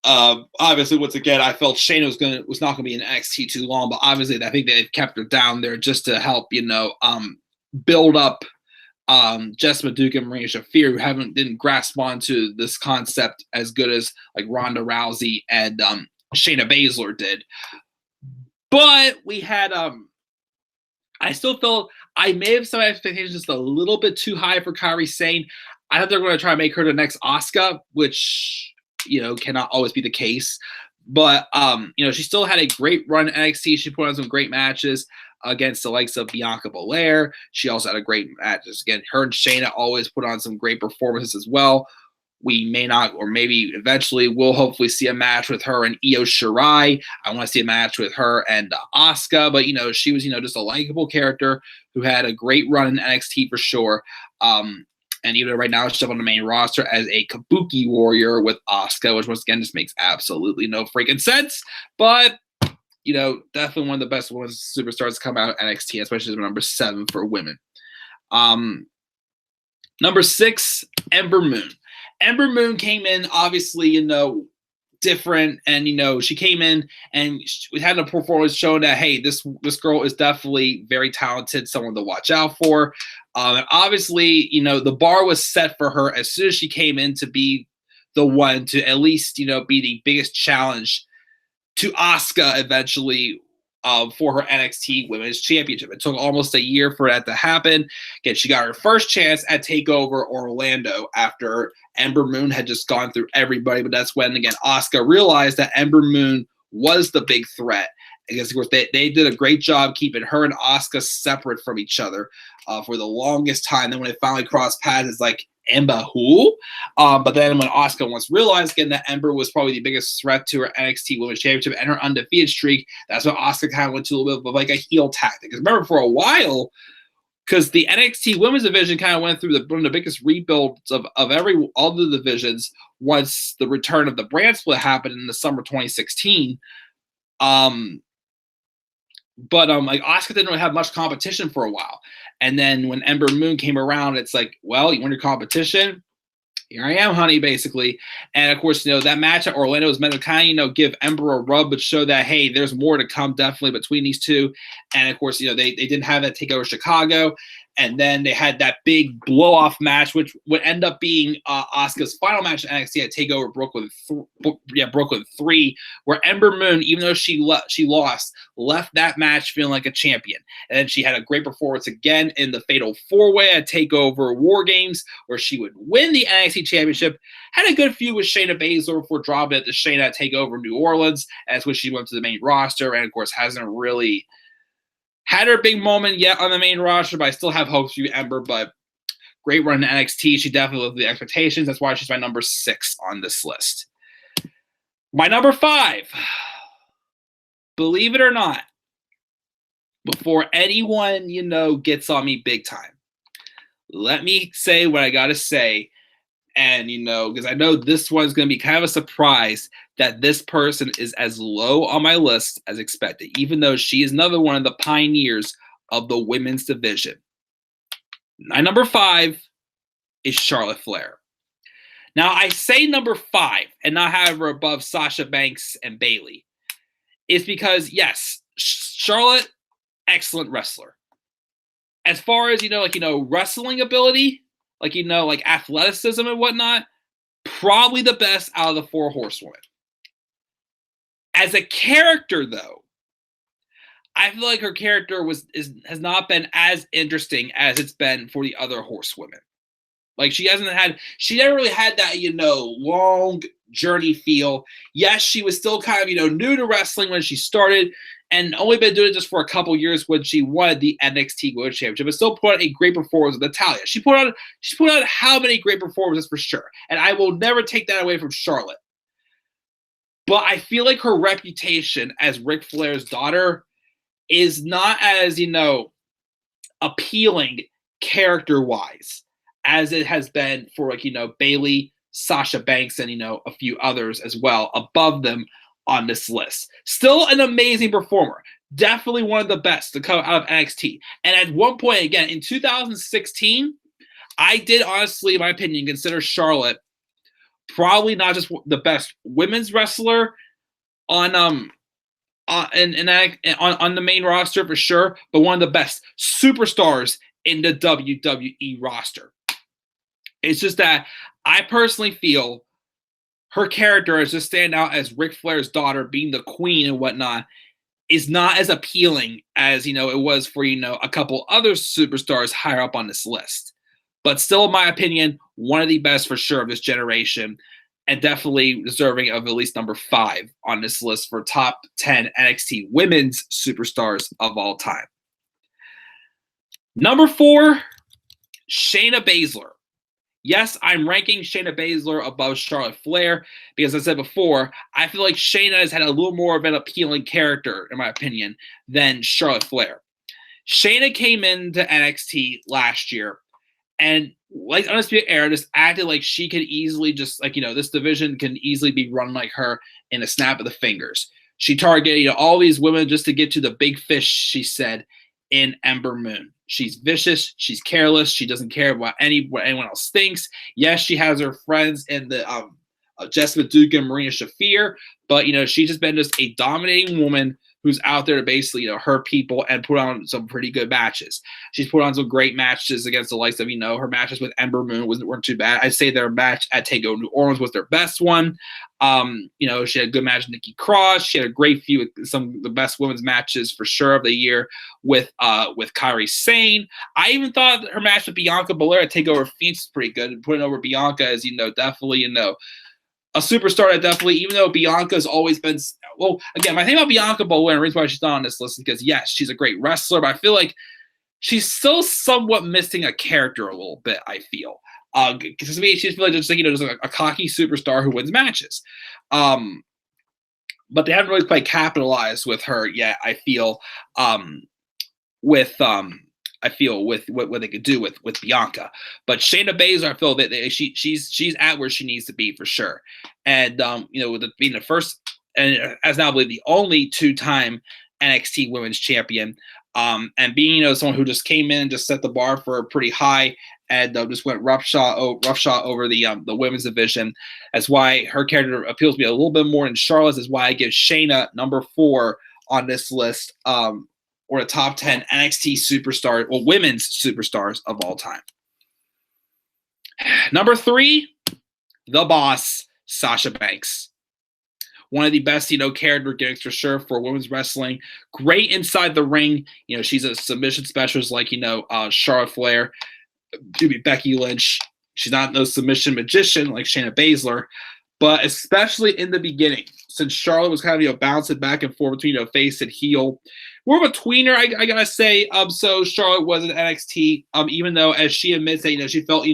Obviously, once again, I felt Shayna was not going to be in NXT too long, but obviously, I think they've kept her down there just to help, build up Jessica Duke and Marina Shafir, who didn't grasp onto this concept as good as like Ronda Rousey and Shayna Baszler did. But we had I still felt I may have some expectations just a little bit too high for Kairi Sane. I thought they're going to try to make her the next Asuka, which cannot always be the case. But, she still had a great run in NXT. She put on some great matches against the likes of Bianca Belair. She also had a great match. Again, her and Shayna always put on some great performances as well. We may not, or maybe eventually we'll hopefully see a match with her and Io Shirai. I want to see a match with her and Asuka. But, she was, just a likable character who had a great run in NXT for sure. And even right now, she's up on the main roster as a Kabuki warrior with Asuka, which once again just makes absolutely no freaking sense. But, definitely one of the best women's superstars to come out of NXT, especially as number 7 for women. Number 6, Ember Moon. Ember Moon came in, obviously, different, and she came in and we had a performance showing that, hey, this girl is definitely very talented, someone to watch out for. And obviously, the bar was set for her as soon as she came in to be the one to at least, be the biggest challenge to Asuka eventually for her NXT Women's Championship. It took almost a year for that to happen. Again, she got her first chance at TakeOver Orlando after Ember Moon had just gone through everybody, but that's when, again, Asuka realized that Ember Moon was the big threat. Because, of course, they did a great job keeping her and Asuka separate from each other for the longest time. Then when they finally crossed paths, it's like, Ember who? But then when Asuka once realized again that Ember was probably the biggest threat to her NXT Women's Championship and her undefeated streak, that's when Asuka kind of went to a little bit of like a heel tactic. Because remember, for a while, because the NXT Women's Division kind of went through one of the biggest rebuilds of all the divisions once the return of the brand split happened in the summer 2016. But like Asuka didn't really have much competition for a while. And then when Ember Moon came around, it's like, well, you want your competition? Here I am, honey, basically. And of course, that match at Orlando was meant to kind of, give Ember a rub, but show that, hey, there's more to come definitely between these two. And of course, they didn't have that TakeOver Chicago. And then they had that big blow-off match, which would end up being Asuka's final match at NXT at TakeOver Brooklyn 3, where Ember Moon, even though she lost, left that match feeling like a champion. And then she had a great performance again in the Fatal 4-Way at TakeOver War Games, where she would win the NXT Championship. Had a good feud with Shayna Baszler before dropping it to Shayna at TakeOver New Orleans. And that's when she went to the main roster, and of course hasn't really had her big moment yet on the main roster, but I still have hopes for you, Ember. But great run in NXT. She definitely lived the expectations. That's why she's my number 6 on this list. My number 5, believe it or not, before anyone, gets on me big time, let me say what I got to say. And, because I know this one's going to be kind of a surprise that this person is as low on my list as expected, even though she is another one of the pioneers of the women's division. My number 5 is Charlotte Flair. Now, I say number 5 and not have her above Sasha Banks and Bayley. It's because, yes, Charlotte, excellent wrestler. As far as, wrestling ability, like athleticism and whatnot, probably the best out of the 4 horsewomen. As a character, though, I feel like her character has not been as interesting as it's been for the other horsewomen. Like she never really had that, long journey feel. Yes, she was still kind of, new to wrestling when she started, and only been doing it just for a couple years when she won the NXT Women's Championship, but still put on a great performance with Natalya. She put on how many great performances for sure, and I will never take that away from Charlotte. But I feel like her reputation as Ric Flair's daughter is not as, appealing character-wise as it has been for, Bayley, Sasha Banks, and, a few others as well above them on this list. Still an amazing performer. Definitely one of the best to come out of NXT. And at one point, again, in 2016, I did honestly, in my opinion, consider Charlotte probably not just the best women's wrestler on the main roster for sure, but one of the best superstars in the WWE roster. It's just that I personally feel her character as just stand out as Ric Flair's daughter, being the queen and whatnot, is not as appealing as, it was for, a couple other superstars higher up on this list. But still, in my opinion, one of the best for sure of this generation, and definitely deserving of at least number 5 on this list for top 10 NXT women's superstars of all time. Number 4, Shayna Baszler. Yes, I'm ranking Shayna Baszler above Charlotte Flair because, as I said before, I feel like Shayna has had a little more of an appealing character, in my opinion, than Charlotte Flair. Shayna came into NXT last year and, like Undisputed Era, just acted like she could easily this division can easily be run like her in a snap of the fingers. She targeted all these women just to get to the big fish, she said, in Ember Moon. She's vicious. She's careless. She doesn't care about what anyone else thinks. Yes, she has her friends in the Jessica Duke and Marina Shafir, but she's just been a dominating woman who's out there to basically, hurt people and put on some pretty good matches. She's put on some great matches against the likes of, her matches with Ember Moon weren't too bad. I'd say their match at TakeOver New Orleans was their best one. She had a good match with Nikki Cross. She had a great feud with some of the best women's matches for sure of the year with Kairi Sane. I even thought her match with Bianca Belair at TakeOver Phoenix was pretty good. And putting over Bianca as, definitely, a superstar that definitely, even though Bianca's always been, well, again, my thing about Bianca Belair, and the reason why she's not on this list is because, yes, she's a great wrestler, but I feel like she's still somewhat missing a character a little bit, I feel. Because to me, she's like just a cocky superstar who wins matches. But they haven't really quite capitalized with her yet, I feel, with what they could do with Bianca. But Shayna Baszler, I feel that she's at where she needs to be for sure. And with being the first and as now I believe the only 2-time NXT Women's Champion, and being someone who just came in and just set the bar for pretty high and just went roughshod over the women's division. That's why her character appeals to me a little bit more than Charlotte's. Is why I give Shayna number 4 on this list. Or the top 10 NXT superstars, well, women's superstars of all time. Number 3, the boss, Sasha Banks. One of the best, character gimmicks for sure for women's wrestling. Great inside the ring. She's a submission specialist like, Charlotte Flair, Becky Lynch. She's not no submission magician like Shayna Baszler, but especially in the beginning, since Charlotte was kind of, bouncing back and forth between, face and heel. More of a tweener, I gotta say. So Charlotte was in NXT, even though, as she admits that, she felt,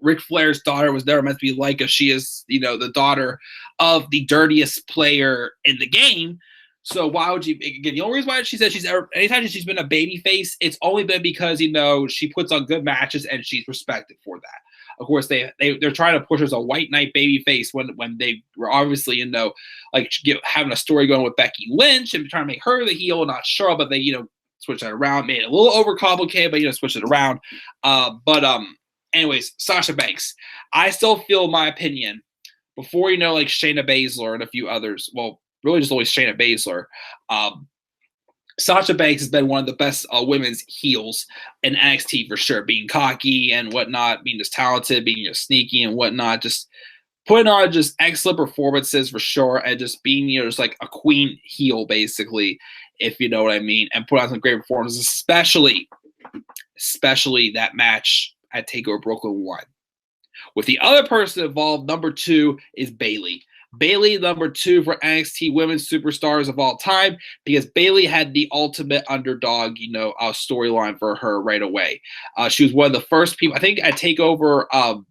Ric Flair's daughter was never meant to be like, as she is, the daughter of the dirtiest player in the game. So why would you, again, the only reason why she said anytime she's been a baby face, it's only been because, she puts on good matches and she's respected for that. Of course, they're trying to push her as a white knight baby face when they were obviously, having a story going with Becky Lynch and trying to make her the heel, not Charlotte, but they, switched that around, made it a little overcomplicated, but, switched it around. Anyways, Sasha Banks. I still feel, my opinion, before, like Shayna Baszler and a few others, well, really just always Shayna Baszler, Sasha Banks has been one of the best women's heels in NXT for sure, being cocky and whatnot, being just talented, being sneaky and whatnot, just putting on just excellent performances for sure, and just being, just like a queen heel, basically, if you know what I mean, and put on some great performances, especially that match at TakeOver Brooklyn 1. With the other person involved, number 2 is Bayley. Bayley, number 2 for NXT Women's Superstars of all time, because Bayley had the ultimate underdog, storyline for her right away. She was one of the first people, I think, at TakeOver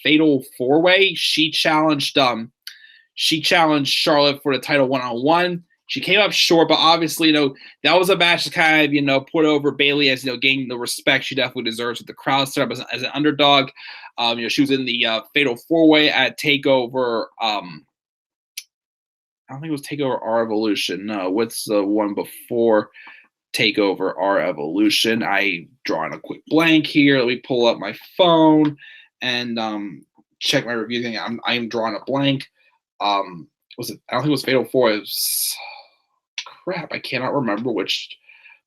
Fatal 4-Way. She challenged Charlotte for the title one-on-one. She came up short, but obviously, that was a match to kind of, put over Bayley as, gaining the respect she definitely deserves with the crowd set up as an underdog. She was in the Fatal 4-Way at TakeOver. I don't think it was TakeOver R Evolution. No, what's the one before TakeOver R Evolution? I drawing a quick blank here. Let me pull up my phone and check my review thing. I'm drawing a blank. Was it? I don't think it was Fatal 4. It was crap. I cannot remember which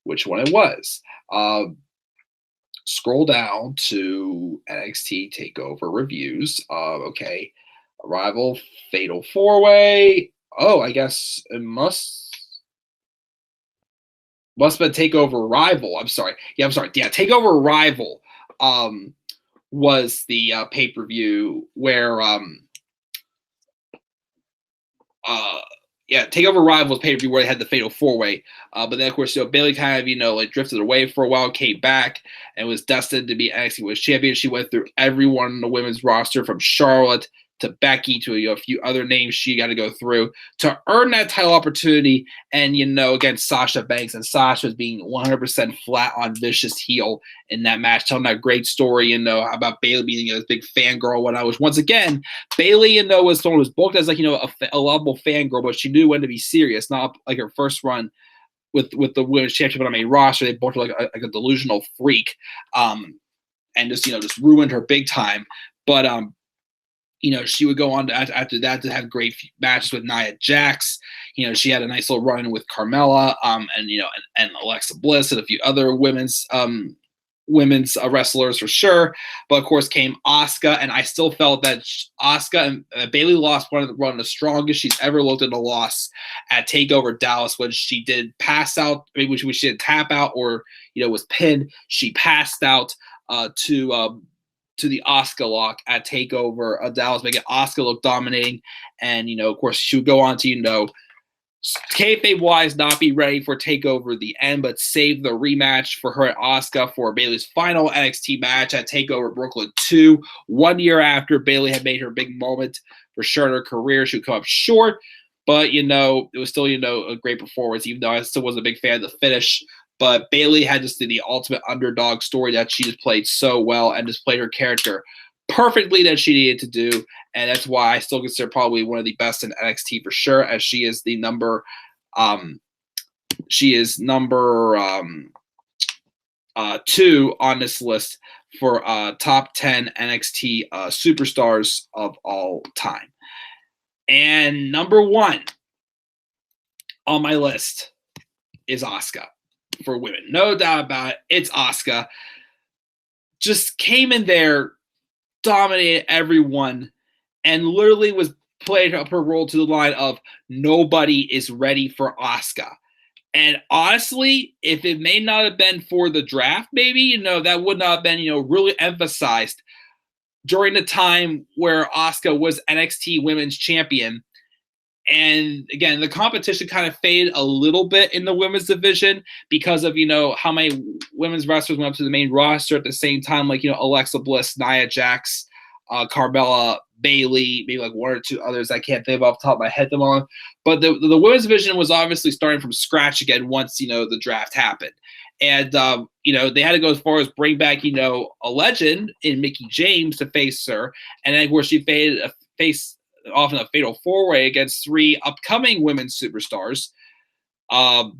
one it was. Scroll down to NXT TakeOver reviews. Okay, Arrival, Fatal 4-Way. Oh, I guess it must have been TakeOver Arrival. I'm sorry. Yeah, TakeOver Arrival was the pay-per-view where TakeOver Arrival was pay-per-view where they had the Fatal 4-Way. But then, of course, Bayley kind of, drifted away for a while, came back, and was destined to be NXT Women's Champion. She went through everyone on the women's roster, from Charlotte to Becky to a few other names she got to go through to earn that title opportunity. And, against Sasha Banks, and Sasha was being 100% flat on vicious heel in that match, telling that great story, about Bayley being this big fangirl. When I was, once again, Bayley, was someone who was booked as a lovable fangirl, but she knew when to be serious, not like her first run with the women's championship on a main roster. They booked her like a delusional freak, and just ruined her big time. But She would go on to, after that, to have great matches with Nia Jax. She had a nice little run with Carmella, and Alexa Bliss and a few other women's wrestlers for sure. But of course came Asuka, and I still felt that Asuka and Bayley lost one of the strongest she's ever looked at a loss at TakeOver Dallas, when she did pass out. Maybe when she did tap out, or was pinned. She passed out to the Asuka lock at TakeOver Dallas, making Asuka look dominating. And of course she would go on to kayfabe wise not be ready for TakeOver the end, but save the rematch for her and Asuka for Bayley's final NXT match at TakeOver Brooklyn 2, 1 year after Bayley had made her big moment for sure in her career. She would come up short, but it was still a great performance, even though I still wasn't a big fan of the finish. But Bayley had just the ultimate underdog story that she just played so well, and just played her character perfectly that she needed to do. And that's why I still consider probably one of the best in NXT for sure, as she is the number 2 on this list for top 10 NXT superstars of all time. And number 1 on my list is Asuka for women. No doubt about it. It's Asuka. Just came in there, dominated everyone, and literally was played up her role to the line of nobody is ready for Asuka. And honestly, if it may not have been for the draft, maybe, that would not have been, really emphasized during the time where Asuka was NXT Women's Champion. And again, the competition kind of faded a little bit in the women's division because of, how many women's wrestlers went up to the main roster at the same time, like, Alexa Bliss, Nia Jax, Carmella, Bayley, maybe like 1 or 2 others I can't think of off the top of my head at the moment. But the women's division was obviously starting from scratch again once, the draft happened. And, they had to go as far as bring back, a legend in Mickie James to face her. And then, of course, she faced often a fatal 4-way against 3 upcoming women's superstars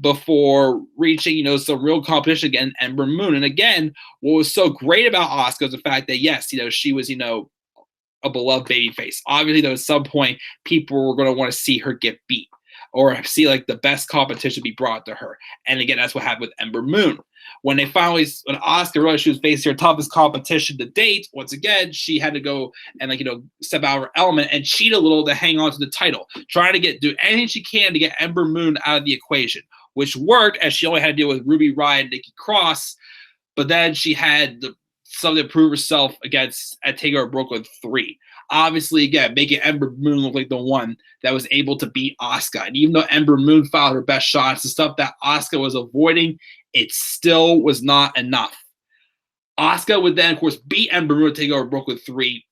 before reaching, some real competition again, Ember Moon. And again, what was so great about Asuka is the fact that, yes, she was, a beloved babyface. Obviously, though, at some point, people were going to want to see her get beat or see like the best competition be brought to her. And again, that's what happened with Ember Moon. When Asuka realized she was facing her toughest competition to date, once again, she had to go and step out of her element and cheat a little to hang on to the title, trying to do anything she can to get Ember Moon out of the equation, which worked, as she only had to deal with Ruby Riott and Nikki Cross. But then she had something to prove herself against at TakeOver Brooklyn 3. Obviously, again, making Ember Moon look like the one that was able to beat Asuka. And even though Ember Moon fouled her best shots, the stuff that Asuka was avoiding, it still was not enough. Asuka would then, of course, beat Ember Moon to TakeOver Brooklyn 3.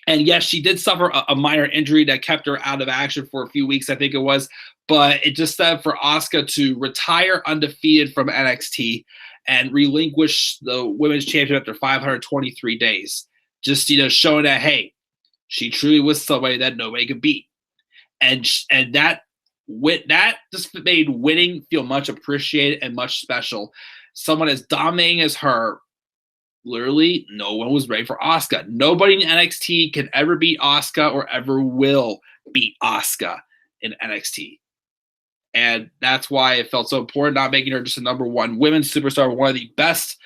And yes, she did suffer a minor injury that kept her out of action for a few weeks, I think it was. But it just said for Asuka to retire undefeated from NXT and relinquish the women's championship after 523 days. Just, showing that, hey, she truly was somebody that nobody could beat. And that just made winning feel much appreciated and much special. Someone as dominating as her, literally no one was ready for Asuka. Nobody in NXT can ever beat Asuka or ever will beat Asuka in NXT. And that's why it felt so important, not making her just a number 1 women's superstar, one of the best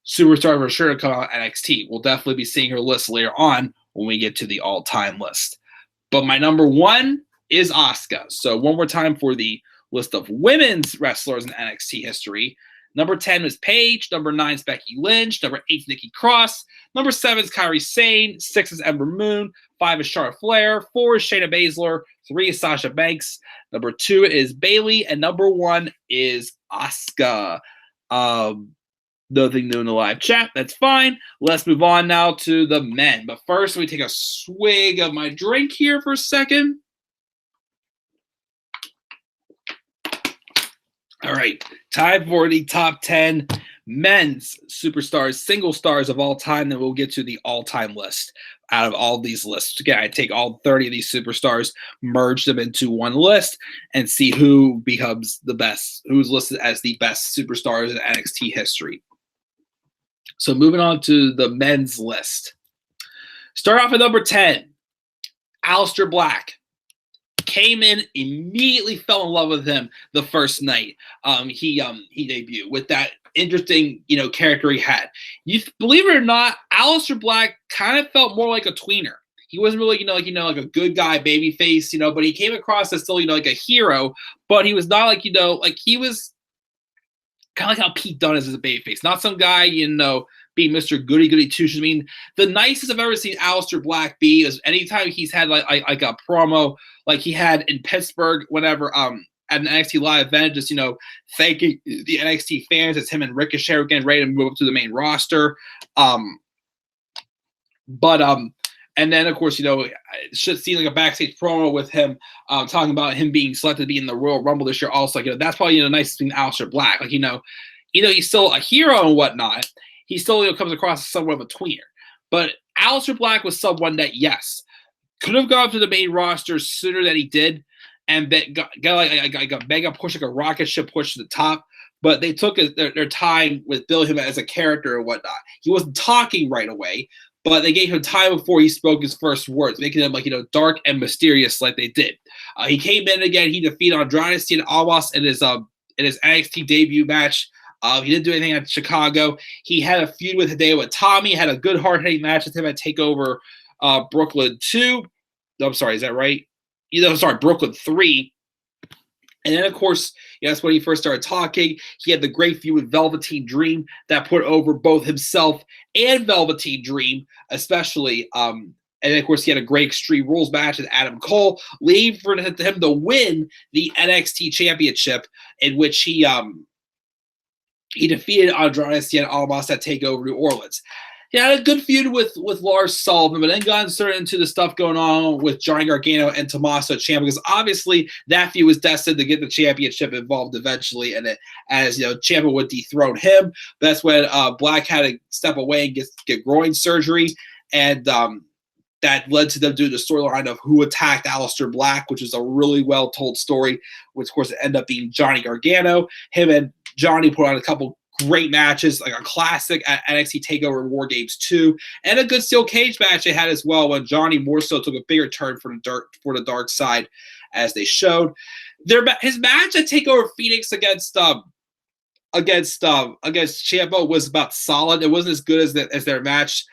superstars for sure to come out of NXT. We'll definitely be seeing her list later on when we get to the all-time list. But my number 1 is Asuka. So one more time for the list of women's wrestlers in NXT history. Number 10 is Paige. Number 9 is Becky Lynch. Number 8 is Nikki Cross. Number 7 is Kairi Sane. 6 is Ember Moon. 5 is Charlotte Flair. 4 is Shayna Baszler. 3 is Sasha Banks. Number 2 is Bayley. And number 1 is Asuka. Nothing new in the live chat. That's fine. Let's move on now to the men. But first, let me take a swig of my drink here for a second. All right, time for the top 10 men's superstars, single stars of all time. Then we'll get to the all-time list out of all these lists. Again, I take all 30 of these superstars, merge them into one list, and see who becomes the best, who's listed as the best superstars in NXT history. So moving on to the men's list. Start off at number 10. Aleister Black came in, immediately fell in love with him the first night he debuted with that interesting, character he had. You believe it or not, Aleister Black kind of felt more like a tweener. He wasn't really, like a good guy, baby face, but he came across as still, like a hero, but he was not like, like he was kind of like how Pete Dunne is as a baby face. Not some guy, being Mr. Goody Two-Shoes. I mean, the nicest I've ever seen Aleister Black be is anytime he's had like a promo like he had in Pittsburgh whenever at an NXT live event, just thanking the NXT fans as him and Ricochet were getting ready to move up to the main roster. And then, of course, should see like a backstage promo with him talking about him being selected to be in the Royal Rumble this year. Also, that's probably the nicest thing, Aleister Black. Like, he's still a hero and whatnot. He still comes across as somewhat of a tweener. But Aleister Black was someone that, yes, could have gone to the main roster sooner than he did, and got a mega push, like a rocket ship push to the top. But they took their time with building him as a character and whatnot. He wasn't talking right away, but they gave him time before he spoke his first words, making him dark and mysterious like they did. He came in again. He defeated Andrade Cien Almas in his NXT debut match. He didn't do anything at Chicago. He had a feud with Hideo Itami. Had a good hard-hitting match with him at TakeOver Brooklyn 2. No, I'm sorry, is that right? Brooklyn 3. And then, of course, that's when he first started talking. He had the great feud with Velveteen Dream that put over both himself and Velveteen Dream, especially. And then, of course, he had a great Extreme Rules match with Adam Cole, leading for him to win the NXT Championship, in which he defeated Andrade Cien Almas at TakeOver New Orleans. He had a good feud with Lars Sullivan, but then got inserted into the stuff going on with Johnny Gargano and Tommaso Ciampa, because obviously that feud was destined to get the championship involved eventually, and as Ciampa would dethrone him. But that's when Black had to step away and get groin surgery, and that led to them doing the storyline of who attacked Aleister Black, which is a really well told story, which of course ended up being Johnny Gargano. Him and Johnny put on a couple great matches, like a classic at NXT TakeOver War Games 2, and a good steel cage match they had as well, when Johnny more so took a bigger turn for the dark side, as they showed. His match at TakeOver Phoenix against Ciampa was about solid. It wasn't as good as their match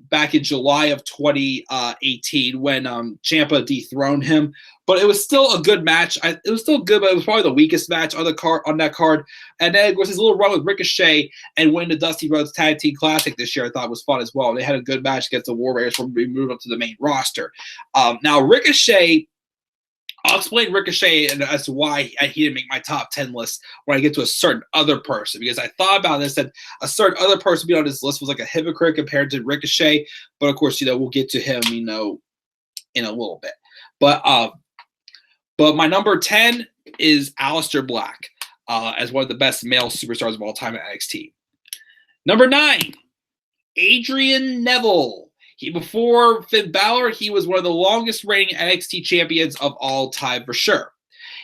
back in July of 2018 when Ciampa dethroned him. But it was still a good match. It was still good, but it was probably the weakest match on that card. And then, of course, his little run with Ricochet and winning the Dusty Rhodes Tag Team Classic this year I thought was fun as well. They had a good match against the War Raiders when we moved up to the main roster. Now, Ricochet, I'll explain Ricochet and as to why he didn't make my top 10 list when I get to a certain other person, because I thought about this, and a certain other person being on this list was like a hypocrite compared to Ricochet. But of course, we'll get to him, in a little bit. But my number 10 is Aleister Black as one of the best male superstars of all time at NXT. Number 9, Adrian Neville. Before Finn Balor, he was one of the longest reigning NXT champions of all time for sure.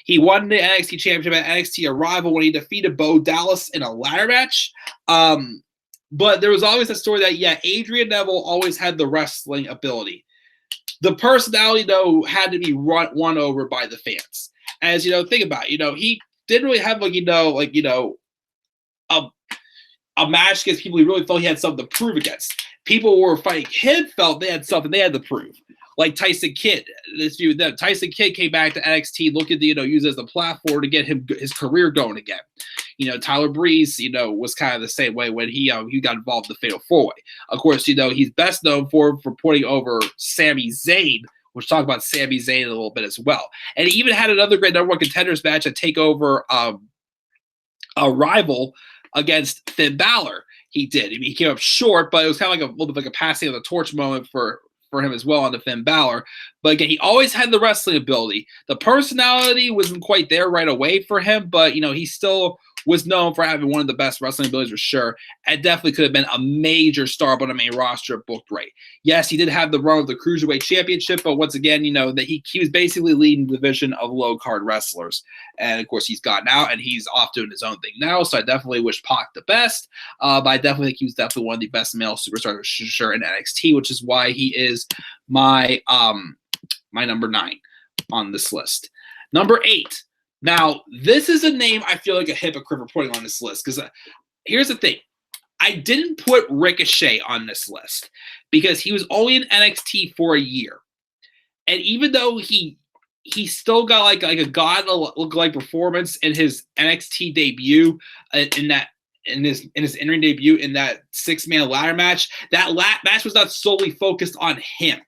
He won the NXT championship at NXT Arrival when he defeated Bo Dallas in a ladder match. But there was always a story that, Adrian Neville always had the wrestling ability. The personality, though, had to be won over by the fans. As, think about it, he didn't really have, a match against people he really felt he had something to prove against. People who were fighting him felt they had something they had to prove. Like Tyson Kidd. This feud with them. Tyson Kidd came back to NXT looking to, use it as a platform to get his career going again. Tyler Breeze, was kind of the same way when he got involved in the Fatal 4-Way. Of course, he's best known for putting over Sami Zayn, which we'll talk about Sami Zayn in a little bit as well. And he even had another great number one contenders match at TakeOver Arrival against Finn Balor. He did. I mean, he came up short, but it was kind of like a little bit like a passing of the torch moment for him as well on the Finn Balor. But again, he always had the wrestling ability. The personality wasn't quite there right away for him, but, he still was known for having one of the best wrestling abilities for sure, and definitely could have been a major star on the main roster booked right. Yes, he did have the run of the Cruiserweight Championship, but once again, that he was basically leading the division of low-card wrestlers. And, of course, he's gotten out, and he's off doing his own thing now, so I definitely wish Pac the best. But I definitely think he was definitely one of the best male superstars for sure in NXT, which is why he is my my number 9 on this list. Number 8. Now, this is a name I feel like a hypocrite for putting on this list because here's the thing. I didn't put Ricochet on this list because he was only in NXT for a year. And even though he still got like a god look-like performance in his NXT debut in his in-ring debut in that 6-man ladder match, that match was not solely focused on him.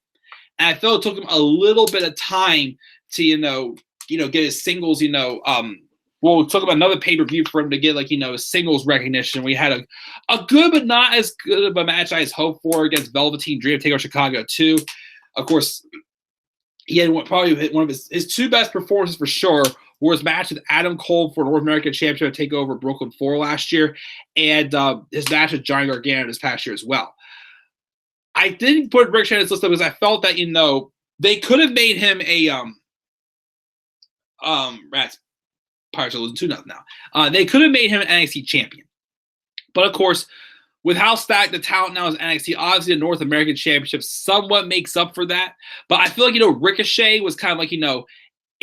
And I felt it took him a little bit of time to get his singles, it took him another pay-per-view for him to get singles recognition. We had a good but not as good of a match I had hoped for against Velveteen Dream of Takeover Chicago 2. Of course, he had probably one of his 2 best performances for sure were his match with Adam Cole for North American Championship Takeover Brooklyn 4 last year, and his match with Johnny Gargano this past year as well. I didn't put Ricochet on this list because I felt that they could have made him a Pirates are losing 2-0 now. They could have made him an NXT champion. But of course, with how stacked the talent now is NXT, obviously the North American Championship somewhat makes up for that. But I feel like, Ricochet was kind of like, in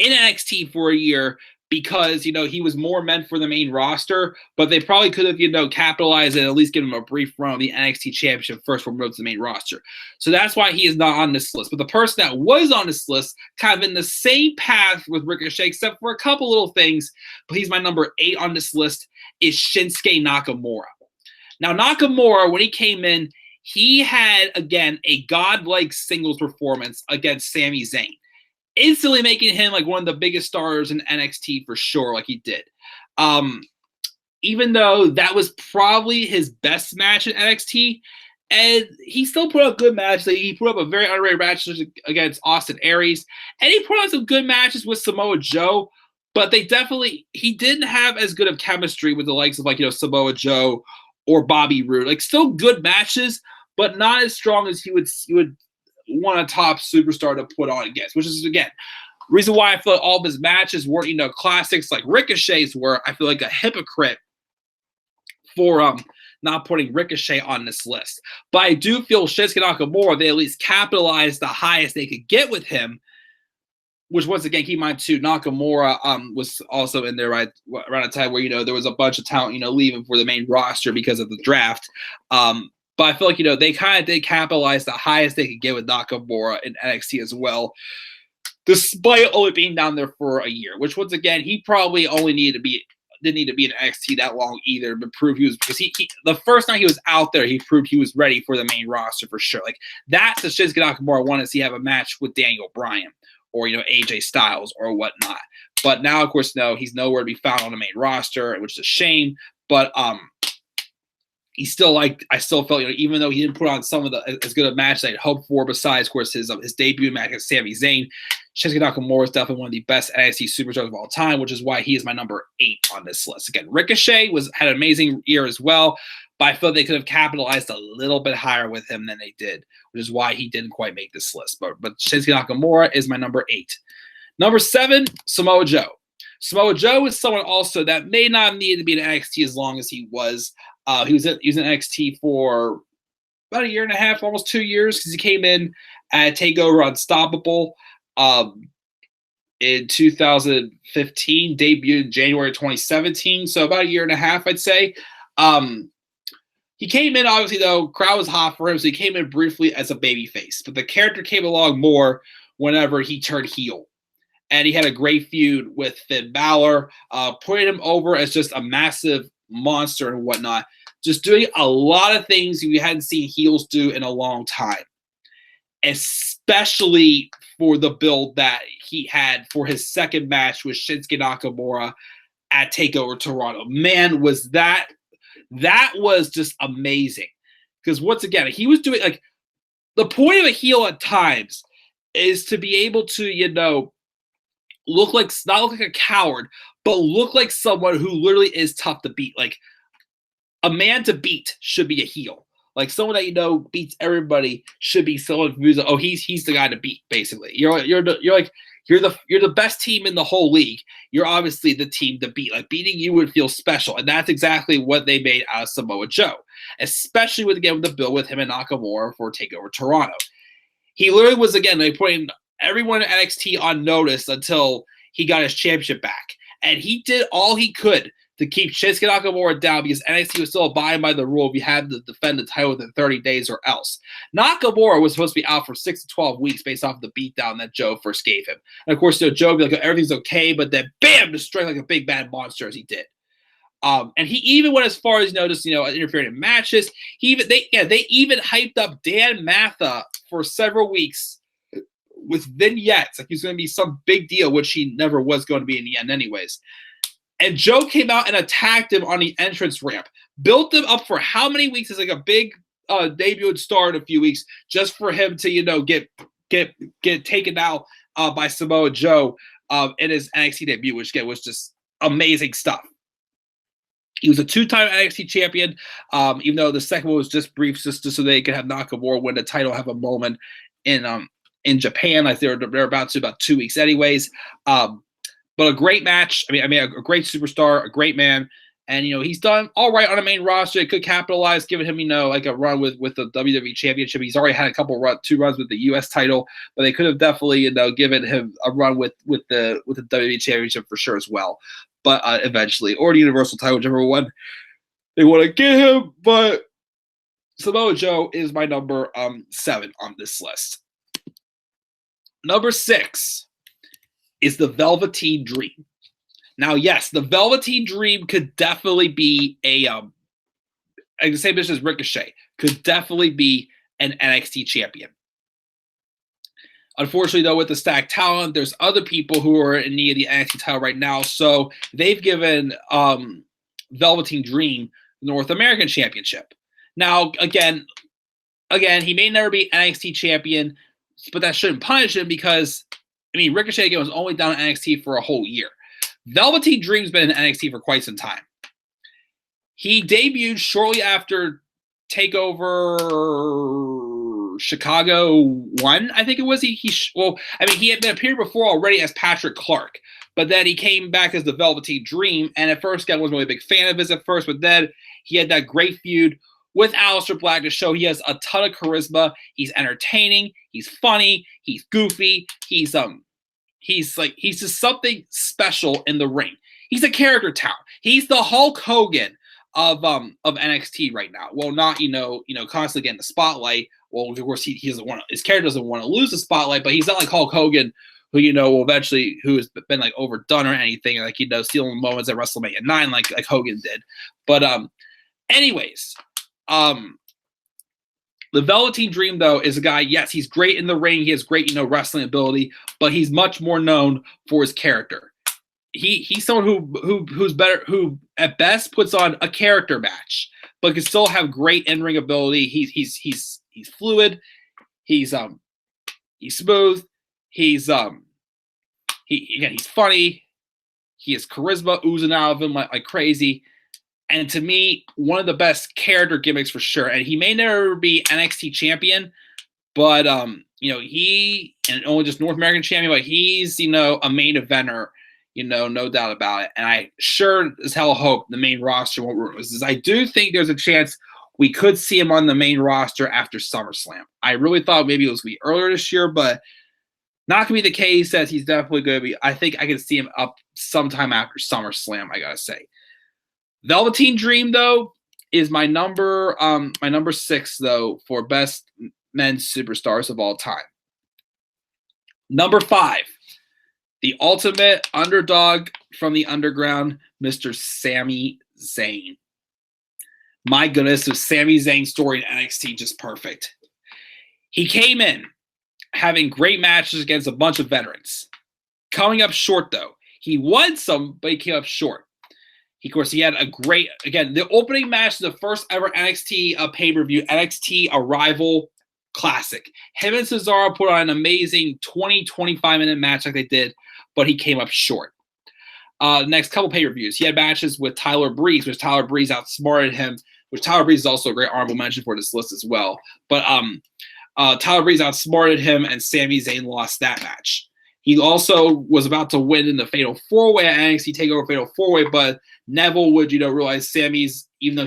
NXT for a year because, he was more meant for the main roster. But they probably could have, capitalized and at least give him a brief run on the NXT Championship first when road to the main roster. So that's why he is not on this list. But the person that was on this list, kind of in the same path with Ricochet, except for a couple little things, but he's my number 8 on this list, is Shinsuke Nakamura. Now, Nakamura, when he came in, he had, again, a godlike singles performance against Sami Zayn, instantly making him like one of the biggest stars in NXT for sure, like he did. Even though that was probably his best match in NXT, and he still put up good matches. He put up a very underrated match against Austin Aries, and he put on some good matches with Samoa Joe, but he didn't have as good of chemistry with the likes of Samoa Joe or Bobby Roode. Still good matches, but not as strong as he would want a top superstar to put on against, which is, again, reason why I feel like all of his matches weren't, classics like Ricochet's were. I feel like a hypocrite for not putting Ricochet on this list. But I do feel Shinsuke Nakamura, they at least capitalized the highest they could get with him, which once again, keep in mind too, Nakamura was also in there right around a time where, there was a bunch of talent, leaving for the main roster because of the draft. But I feel like, they kind of did capitalize the highest they could get with Nakamura in NXT as well, despite only being down there for a year, which once again, he probably only didn't need to be in NXT that long either, but prove he was, because he the first night he was out there, he proved he was ready for the main roster for sure. That's the Shinsuke Nakamura I want to see have a match with Daniel Bryan or, AJ Styles or whatnot. But now, of course, no, he's nowhere to be found on the main roster, which is a shame. But I still felt, even though he didn't put on some of the as good a match I'd hoped for, besides, of course, his debut match against Sami Zayn, Shinsuke Nakamura is definitely one of the best NXT superstars of all time, which is why he is my number 8 on this list. Again, Ricochet had an amazing year as well, but I feel they could have capitalized a little bit higher with him than they did, which is why he didn't quite make this list. But Shinsuke Nakamura is my number 8. Number 7, Samoa Joe. Samoa Joe is someone also that may not need to be in NXT as long as he was. He was in NXT for about a year and a half, almost 2 years, because he came in at TakeOver Unstoppable in 2015, debuted in January 2017, so about a year and a half, I'd say. He came in, obviously, though, crowd was hot for him, so he came in briefly as a babyface, but the character came along more whenever he turned heel. And he had a great feud with Finn Balor, putting him over as just a massive monster and whatnot, just doing a lot of things we hadn't seen heels do in a long time, especially for the build that he had for his second match with Shinsuke Nakamura at TakeOver Toronto. Man, was that was just amazing. Because once again, he was doing, the point of a heel at times is to be able to, not look like a coward, but look like someone who literally is tough to beat. A man to beat should be a heel. Someone that beats everybody should be someone who's he's the guy to beat. Basically, you're the best team in the whole league. You're obviously the team to beat. Beating you would feel special, and that's exactly what they made out of Samoa Joe, especially with the bill with him and Nakamura for TakeOver Toronto. He literally was putting everyone in NXT on notice until he got his championship back. And he did all he could to keep Shinsuke Nakamura down because NXT was still abiding by the rule if you had to defend the title within 30 days or else. Nakamura was supposed to be out for 6 to 12 weeks based off the beatdown that Joe first gave him. And of course, Joe would be like, everything's okay, but then bam, destroying like a big bad monster as he did. And he even went as far as interfering in matches. They even hyped up Dan Matha for several weeks with vignettes, like he's going to be some big deal, which he never was going to be in the end, anyways. And Joe came out and attacked him on the entrance ramp, built him up for how many weeks? It's like a big debut would start in a few weeks, just for him to get taken out by Samoa Joe in his NXT debut, which again was just amazing stuff. He was a 2-time NXT champion, even though the second one was just brief, just so they could have Nakamura win the title, have a moment in Japan, like they're about 2 weeks anyways. But a great match. I mean, a great superstar, a great man, and he's done all right on the main roster. It could capitalize, giving him like a run with the WWE Championship. He's already had two runs with the U.S. title, but they could have definitely given him a run with the WWE Championship for sure as well. But eventually, or the Universal title, whichever one they want to get him. But Samoa Joe is my number 7 on this list. Number 6 is the Velveteen Dream. Now, yes, the Velveteen Dream could definitely be the same position as Ricochet, could definitely be an NXT champion. Unfortunately, though, with the stacked talent, there's other people who are in need of the NXT title right now, so they've given Velveteen Dream the North American Championship. Now, again, he may never be NXT champion, but that shouldn't punish him because Ricochet again was only down in NXT for a whole year. Velveteen Dream's been in NXT for quite some time. He debuted shortly after TakeOver Chicago 1, I think it was. He had been appeared before already as Patrick Clark, but then he came back as the Velveteen Dream, and at first I wasn't really a big fan of his at first, but then he had that great feud with Aleister Black to show he has a ton of charisma. He's entertaining, he's funny, he's goofy, he's just something special in the ring. He's a character talent. He's the Hulk Hogan of NXT right now. Well, not constantly getting the spotlight. Well, of course he doesn't want his character doesn't want to lose the spotlight, but he's not like Hulk Hogan, who will eventually who has been like overdone or anything, like stealing moments at WrestleMania 9 like Hogan did. But anyways, the Velveteen Dream, though, is a guy, yes, he's great in the ring. He has great, wrestling ability, but he's much more known for his character. He's someone who's better, who at best puts on a character match, but can still have great in-ring ability. He's fluid. He's smooth. He's funny. He has charisma oozing out of him like crazy. And to me, one of the best character gimmicks for sure. And he may never be NXT champion, but he and only just North American champion, but he's a main eventer, no doubt about it. And I sure as hell hope the main roster won't ruin this. I do think there's a chance we could see him on the main roster after SummerSlam. I really thought maybe it was going to be earlier this year, but not going to be the case. As he's definitely going to be. I think I can see him up sometime after SummerSlam, I gotta say. Velveteen Dream, though, is my number 6, though, for best men's superstars of all time. Number 5, the ultimate underdog from the underground, Mr. Sami Zayn. My goodness, the Sami Zayn story in NXT just perfect. He came in having great matches against a bunch of veterans. Coming up short, though. He won some, but he came up short. Of course, he had a great, again, the opening match, the first ever NXT pay-per-view, NXT Arrival Classic. Him and Cesaro put on an amazing 25-minute match like they did, but he came up short. The next couple pay-per-views, he had matches with Tyler Breeze, which Tyler Breeze outsmarted him, which Tyler Breeze is also a great honorable mention for this list as well. But Tyler Breeze outsmarted him, and Sami Zayn lost that match. He also was about to win in the Fatal 4-Way at NXT TakeOver Fatal 4-Way, but Neville would, realize Sammy's, even though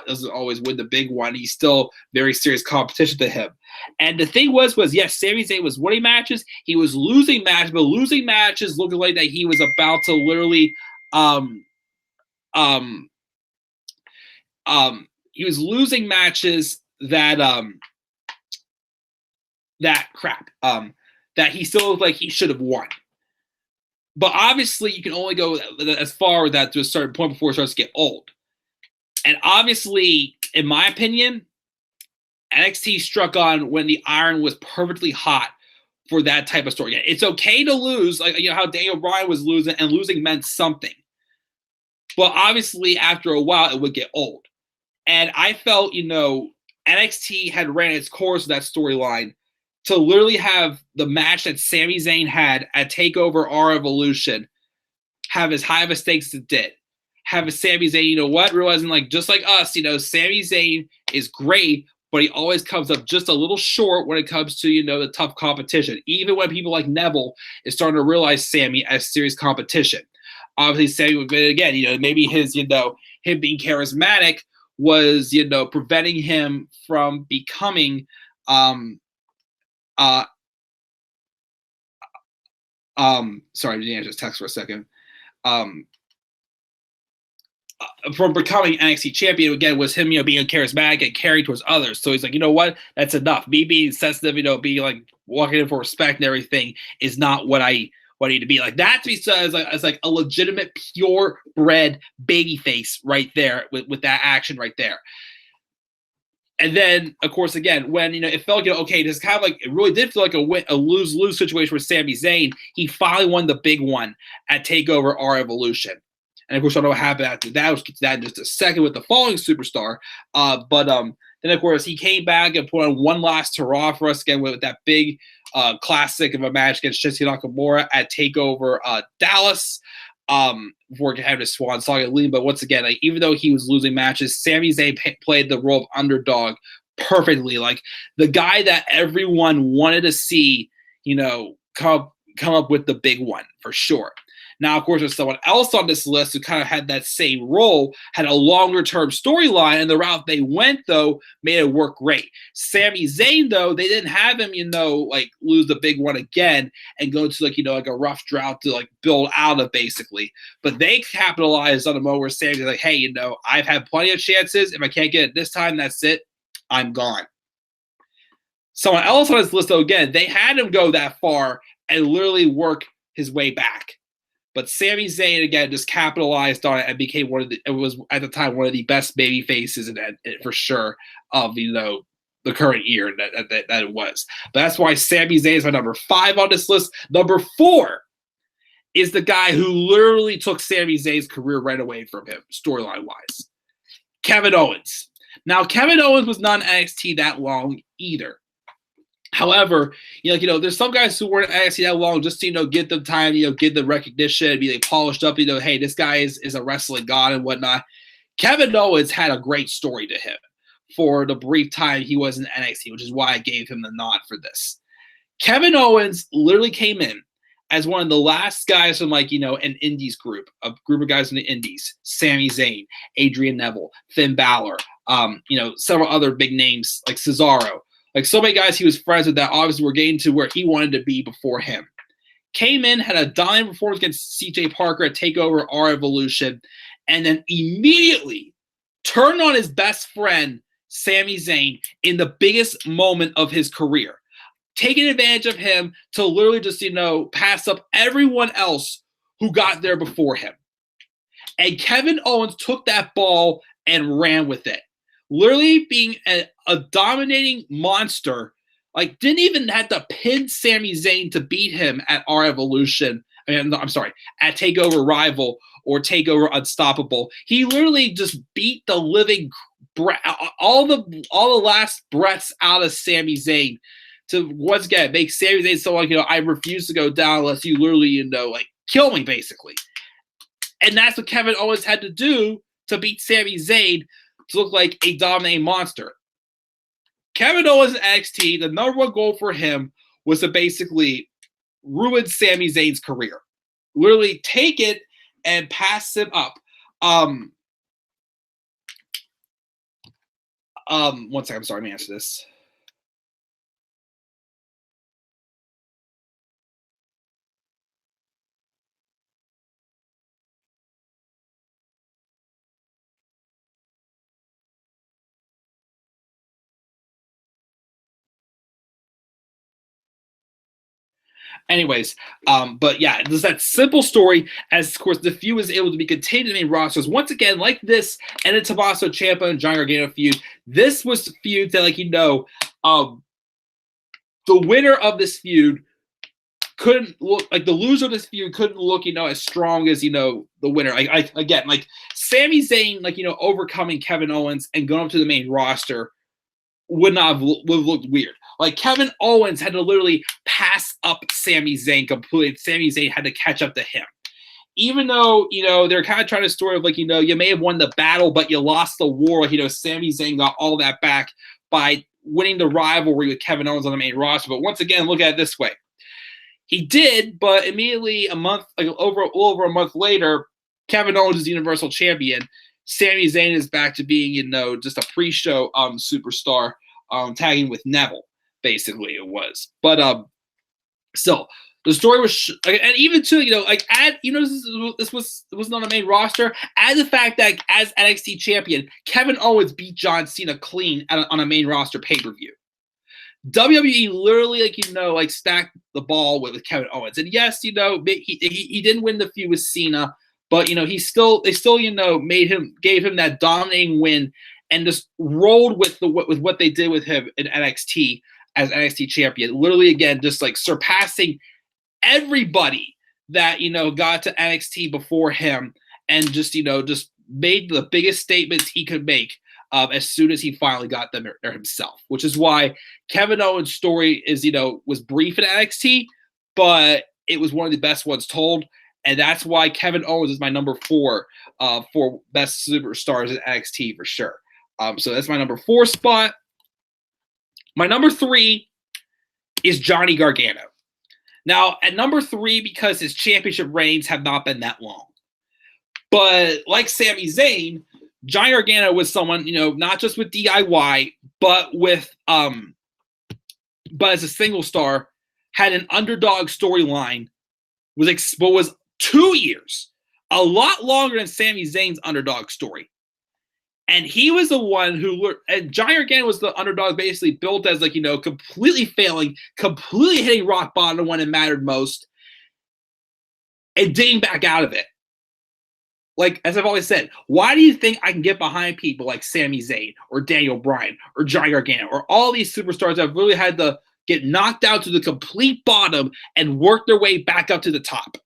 doesn't always win the big one, he's still very serious competition to him. And the thing was yes, Sami Zayn was winning matches. He was losing matches, but losing matches looking like that he was about to literally, he was losing matches that that he still looked like he should have won. But obviously, you can only go as far with that to a certain point before it starts to get old. And obviously, in my opinion, NXT struck on when the iron was perfectly hot for that type of story. It's okay to lose, like how Daniel Bryan was losing, and losing meant something. But obviously, after a while, it would get old. And I felt, NXT had ran its course with that storyline to literally have the match that Sami Zayn had at TakeOver R Evolution have as high of a stakes as it did. Have a Sami Zayn, realizing just like us, Sami Zayn is great, but he always comes up just a little short when it comes to, the tough competition. Even when people like Neville is starting to realize Sami as serious competition. Obviously, Sami would be, again, maybe his, him being charismatic was, preventing him from becoming sorry, I just text for a second. From becoming NXT champion again was him, being charismatic and caring towards others. So he's like, you know what? That's enough. Me being sensitive, being like walking in for respect and everything is not what I need to be. Like that to me says as like a legitimate, purebred baby face right there with that action right there. And then, of course, again, when, it felt, okay, this kind of like, it really did feel like a lose-lose situation with Sami Zayn. He finally won the big one at TakeOver R Evolution. And, of course, I don't know what happened after that. We'll get to that in just a second with the following superstar. But then, of course, he came back and put on one last hurrah for us again with that big classic of a match against Shinsuke Nakamura at TakeOver Dallas. Before having a swan song at lean, but once again, even though he was losing matches, Sami Zayn played the role of underdog perfectly. Like the guy that everyone wanted to see, come up with the big one for sure. Now, of course, there's someone else on this list who kind of had that same role, had a longer-term storyline, and the route they went, though, made it work great. Sami Zayn, though, they didn't have him, lose the big one again and go to, a rough drought to, build out of, basically. But they capitalized on the moment where Sami's like, hey, I've had plenty of chances. If I can't get it this time, that's it. I'm gone. Someone else on this list, though, again, they had him go that far and literally work his way back. But Sami Zayn, again, just capitalized on it and became it was at the time one of the best baby faces for sure of, the current year that it was. But that's why Sami Zayn is my number 5 on this list. Number 4 is the guy who literally took Sami Zayn's career right away from him, storyline-wise. Kevin Owens. Now, Kevin Owens was not in NXT that long either. However, there's some guys who weren't NXT that long just to, get the time, get the recognition, be polished up, hey, this guy is a wrestling god and whatnot. Kevin Owens had a great story to him for the brief time he was in NXT, which is why I gave him the nod for this. Kevin Owens literally came in as one of the last guys from an indies group, a group of guys in the indies, Sami Zayn, Adrian Neville, Finn Balor, several other big names like Cesaro. So many guys he was friends with that obviously were getting to where he wanted to be before him. Came in, had a dominant performance against CJ Parker at TakeOver R Evolution, and then immediately turned on his best friend, Sami Zayn, in the biggest moment of his career. Taking advantage of him to literally just, pass up everyone else who got there before him. And Kevin Owens took that ball and ran with it. Literally being a dominating monster, didn't even have to pin Sami Zayn to beat him at R Evolution. I'm sorry, at TakeOver Rival or TakeOver Unstoppable. He literally just beat the living all the last breaths out of Sami Zayn to once again make Sami Zayn so I refuse to go down unless you literally kill me basically. And that's what Kevin Owens had to do to beat Sami Zayn to look like a dominating monster. Kevin Owens in NXT, the number one goal for him was to basically ruin Sami Zayn's career. Literally take it and pass him up. One second, I'm sorry, let me answer this. Anyways, but yeah, there's that simple story as, of course, the feud was able to be contained in the main rosters. Once again, like this and the Tommaso Ciampa and Johnny Gargano feud, this was the feud that, like, the winner of this feud couldn't look like the loser of this feud couldn't look, as strong as, the winner. Again, like Sami Zayn, like, overcoming Kevin Owens and going up to the main roster would not have looked weird. Like Kevin Owens had to literally pass up Sami Zayn completely. Sami Zayn had to catch up to him. Even though, they're kind of trying to story of like, you may have won the battle, but you lost the war. Like, Sami Zayn got all that back by winning the rivalry with Kevin Owens on the main roster. But once again, look at it this way. He did, but immediately a little over a month later, Kevin Owens is the Universal Champion. Sami Zayn is back to being, just a pre-show superstar, tagging with Neville, basically it was. But still, the story was, and even too, this was not a main roster. Add the fact that as NXT champion, Kevin Owens beat John Cena clean on a main roster pay-per-view. WWE literally, stacked the ball with Kevin Owens. And yes, he didn't win the feud with Cena, but, they still, gave him that dominating win and just rolled with what they did with him in NXT as NXT champion. Literally, again, just like surpassing everybody that, got to NXT before him and just made the biggest statements he could make as soon as he finally got them there himself, which is why Kevin Owens' story is, was brief in NXT, but it was one of the best ones told. And that's why Kevin Owens is my number 4 for best superstars in NXT for sure. So that's my number 4 spot. My number 3 is Johnny Gargano. Now, at number 3, because his championship reigns have not been that long. But like Sami Zayn, Johnny Gargano was someone, not just with DIY, but with but as a single star, had an underdog storyline, was 2 years, a lot longer than Sami Zayn's underdog story. And he was the one and Johnny Gargano was the underdog, basically built as completely failing, completely hitting rock bottom when it mattered most, and digging back out of it. Like, as I've always said, why do you think I can get behind people like Sami Zayn or Daniel Bryan or Johnny Gargano or all these superstars that have really had to get knocked out to the complete bottom and work their way back up to the top?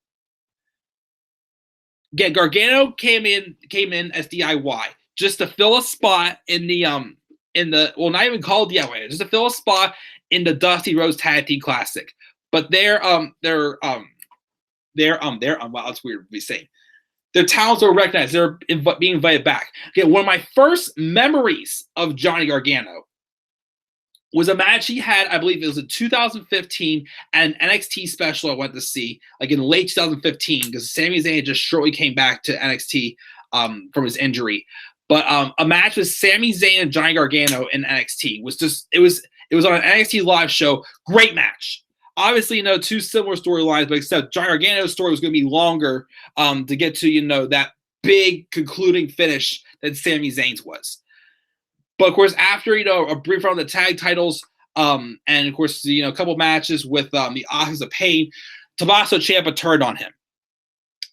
Again, Gargano came in as DIY just to fill a spot in the well, not even called DIY, just to fill a spot in the Dusty Rhodes Tag Team Classic. But wow, that's weird to be saying. Their talents are recognized. They're being invited back. Okay, one of my first memories of Johnny Gargano was a match he had, I believe it was in 2015, at an NXT special I went to see, like in late 2015, because Sami Zayn just shortly came back to NXT from his injury. But a match with Sami Zayn and Johnny Gargano in NXT was it was on an NXT live show. Great match. Obviously, two similar storylines, but except Johnny Gargano's story was going to be longer to get to, that big concluding finish that Sami Zayn's was. But, of course, after, a brief run of the tag titles and, of course, a couple matches with the Authors of Pain, Tommaso Ciampa turned on him.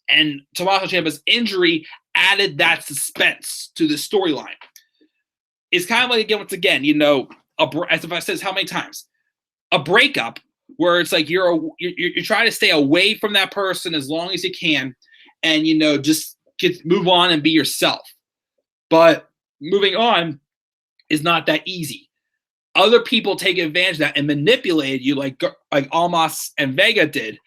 And Tommaso Ciampa's injury added that suspense to the storyline. It's kind of like, again, once again, as if I said how many times, a breakup where it's like you're trying to stay away from that person as long as you can, and just move on and be yourself. But moving on is not that easy. Other people take advantage of that and manipulate you, like Almas and Vega did,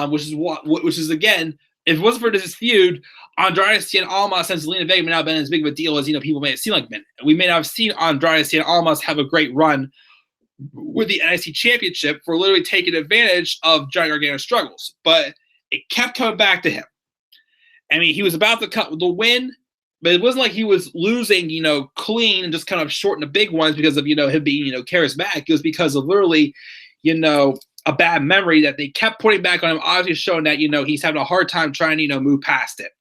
which is again, if it wasn't for this feud, Andrade and Almas and Zelina Vega may not have been as big of a deal as people may have seen like men. We may not have seen Andrade and Almas have a great run with the NXT Championship for literally taking advantage of Johnny Gargano's struggles. But it kept coming back to him. I mean, he was about to cut the win, but it wasn't like he was losing, clean and just kind of short in the big ones because of, him being, charismatic. It was because of literally, a bad memory that they kept putting back on him, obviously showing that, he's having a hard time trying to, move past it.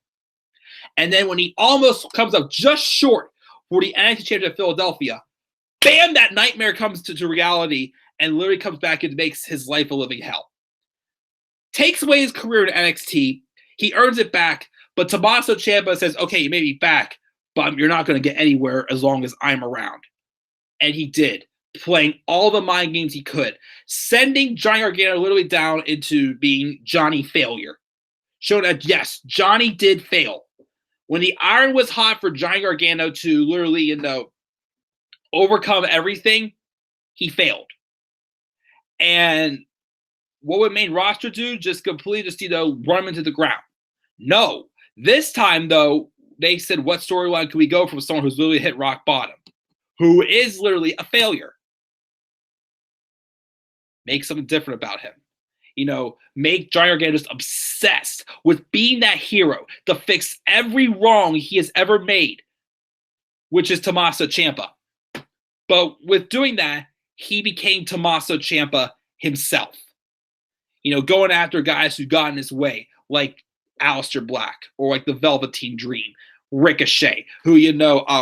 And then when he almost comes up just short for the NXT Championship of Philadelphia, bam, that nightmare comes to reality and literally comes back and makes his life a living hell. takes away his career in NXT. He earns it back, but Tommaso Ciampa says, okay, you may be back, but you're not going to get anywhere as long as I'm around. And he did, playing all the mind games he could, sending Johnny Gargano literally down into being Johnny Failure. Showing that, yes, Johnny did fail. When the iron was hot for Johnny Gargano to literally, overcome everything, he failed. And what would main roster do? Just completely run him into the ground. No. This time, though, they said, what storyline can we go from someone who's literally hit rock bottom? Who is literally a failure? Make something different about him. Make Johnny Gargano just obsessed with being that hero to fix every wrong he has ever made, which is Tommaso Ciampa. But with doing that, he became Tommaso Ciampa himself. Going after guys who got in his way, like Aleister Black or like the Velveteen Dream, Ricochet, who Ciampa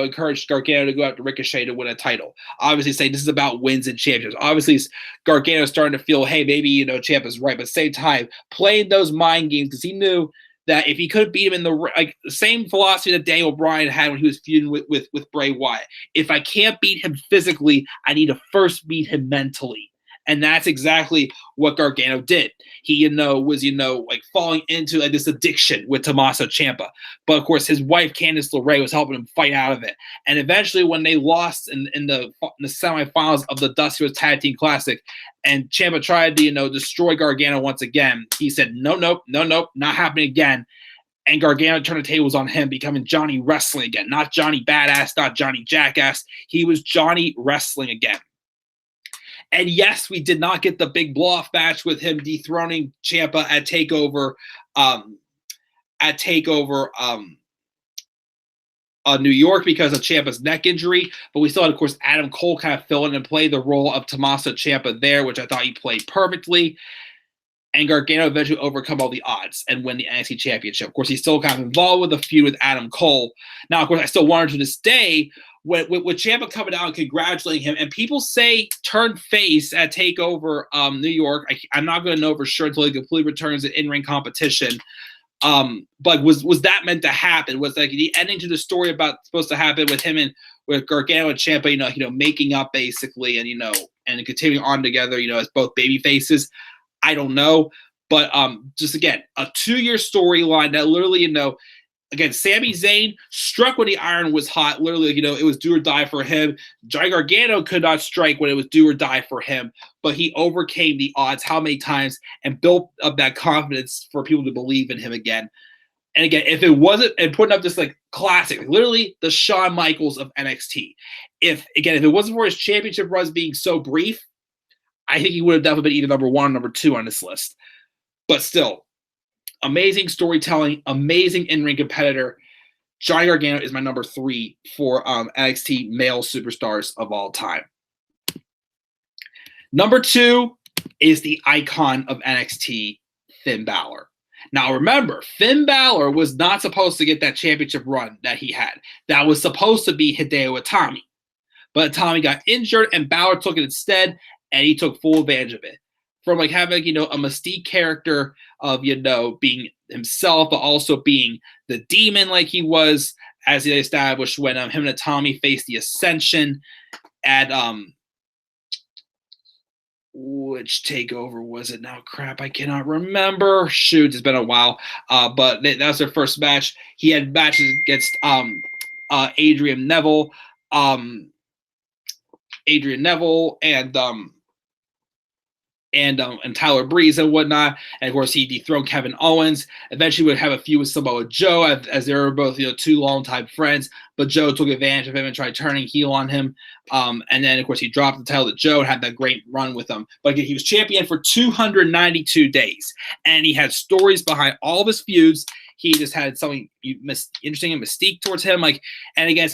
encouraged Gargano to go after Ricochet to win a title. Obviously, saying this is about wins and championships. Obviously, Gargano's starting to feel, hey, maybe Ciampa's right, but at the same time, playing those mind games because he knew that if he could beat him in the same philosophy that Daniel Bryan had when he was feuding with Bray Wyatt. If I can't beat him physically, I need to first beat him mentally. And that's exactly what Gargano did. He, was, falling into this addiction with Tommaso Ciampa. But, of course, his wife, Candice LeRae, was helping him fight out of it. And eventually, when they lost in the semifinals of the Dusty Rhodes Tag Team Classic, and Ciampa tried to, destroy Gargano once again, he said, nope, not happening again. And Gargano turned the tables on him, becoming Johnny Wrestling again. Not Johnny Badass, not Johnny Jackass. He was Johnny Wrestling again. And yes, we did not get the big blow-off match with him dethroning Ciampa at TakeOver, New York because of Ciampa's neck injury. But we still had, of course, Adam Cole kind of fill in and play the role of Tommaso Ciampa there, which I thought he played perfectly. And Gargano eventually overcome all the odds and win the NXT Championship. Of course, he's still kind of involved with the feud with Adam Cole. Now, of course, I still wanted to this day, with Ciampa coming out and congratulating him, and people say turn face at TakeOver New York. I'm not going to know for sure until he completely returns to in-ring competition. But was that meant to happen? Was like the ending to the story supposed to happen with him and with Gargano and Ciampa, making up basically, and continuing on together, as both baby faces? I don't know, but just again, a 2-year storyline that literally, again, Sami Zayn struck when the iron was hot. Literally, it was do or die for him. Johnny Gargano could not strike when it was do or die for him, but he overcame the odds how many times and built up that confidence for people to believe in him again. And again, if it wasn't, and putting up this classic, literally the Shawn Michaels of NXT. If it wasn't for his championship runs being so brief, I think he would have definitely been either number 1 or number 2 on this list. But still, amazing storytelling, amazing in-ring competitor. Johnny Gargano is my number 3 for NXT male superstars of all time. Number 2 is the icon of NXT, Finn Balor. Now remember, Finn Balor was not supposed to get that championship run that he had. That was supposed to be Hideo Itami. But Itami got injured and Balor took it instead, and he took full advantage of it. From having, a mystique character of, being himself, but also being the demon like he was, as he established when him and Itami faced the Ascension at, which TakeOver was it now? Crap, I cannot remember. Shoot, it's been a while. But that was their first match. He had matches against Adrian Neville and Tyler Breeze and whatnot. And of course, he dethroned Kevin Owens. Eventually would have a feud with Samoa Joe as they were both, 2 longtime friends. But Joe took advantage of him and tried turning heel on him. And then, of course, he dropped the title to Joe and had that great run with him. But again, he was champion for 292 days. And he had stories behind all of his feuds. He just had something interesting and mystique towards him. And again,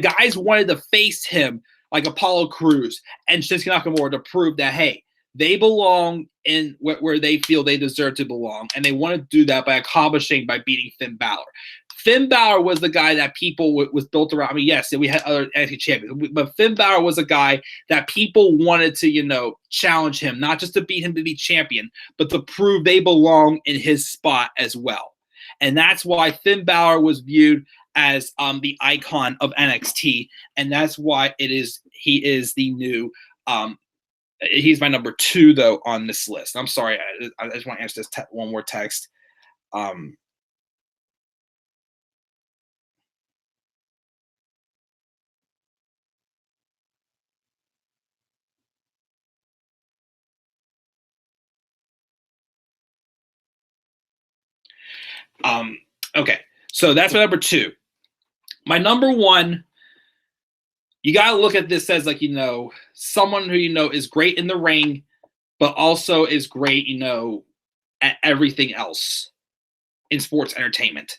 guys wanted to face him like Apollo Crews and Shinsuke Nakamura to prove that, hey, they belong in where they feel they deserve to belong, and they want to do that by beating Finn Balor. Finn Balor was the guy that people was built around. I mean, yes, we had other NXT champions, but Finn Balor was a guy that people wanted to, challenge him, not just to beat him to be champion, but to prove they belong in his spot as well. And that's why Finn Balor was viewed as the icon of NXT, and that's why he is the new. He's my number 2 though on this list. I'm sorry, I just want to answer this one more text. Okay, so that's my number 2. My number 1, you got to look at this as someone who is great in the ring, but also is great, at everything else in sports entertainment.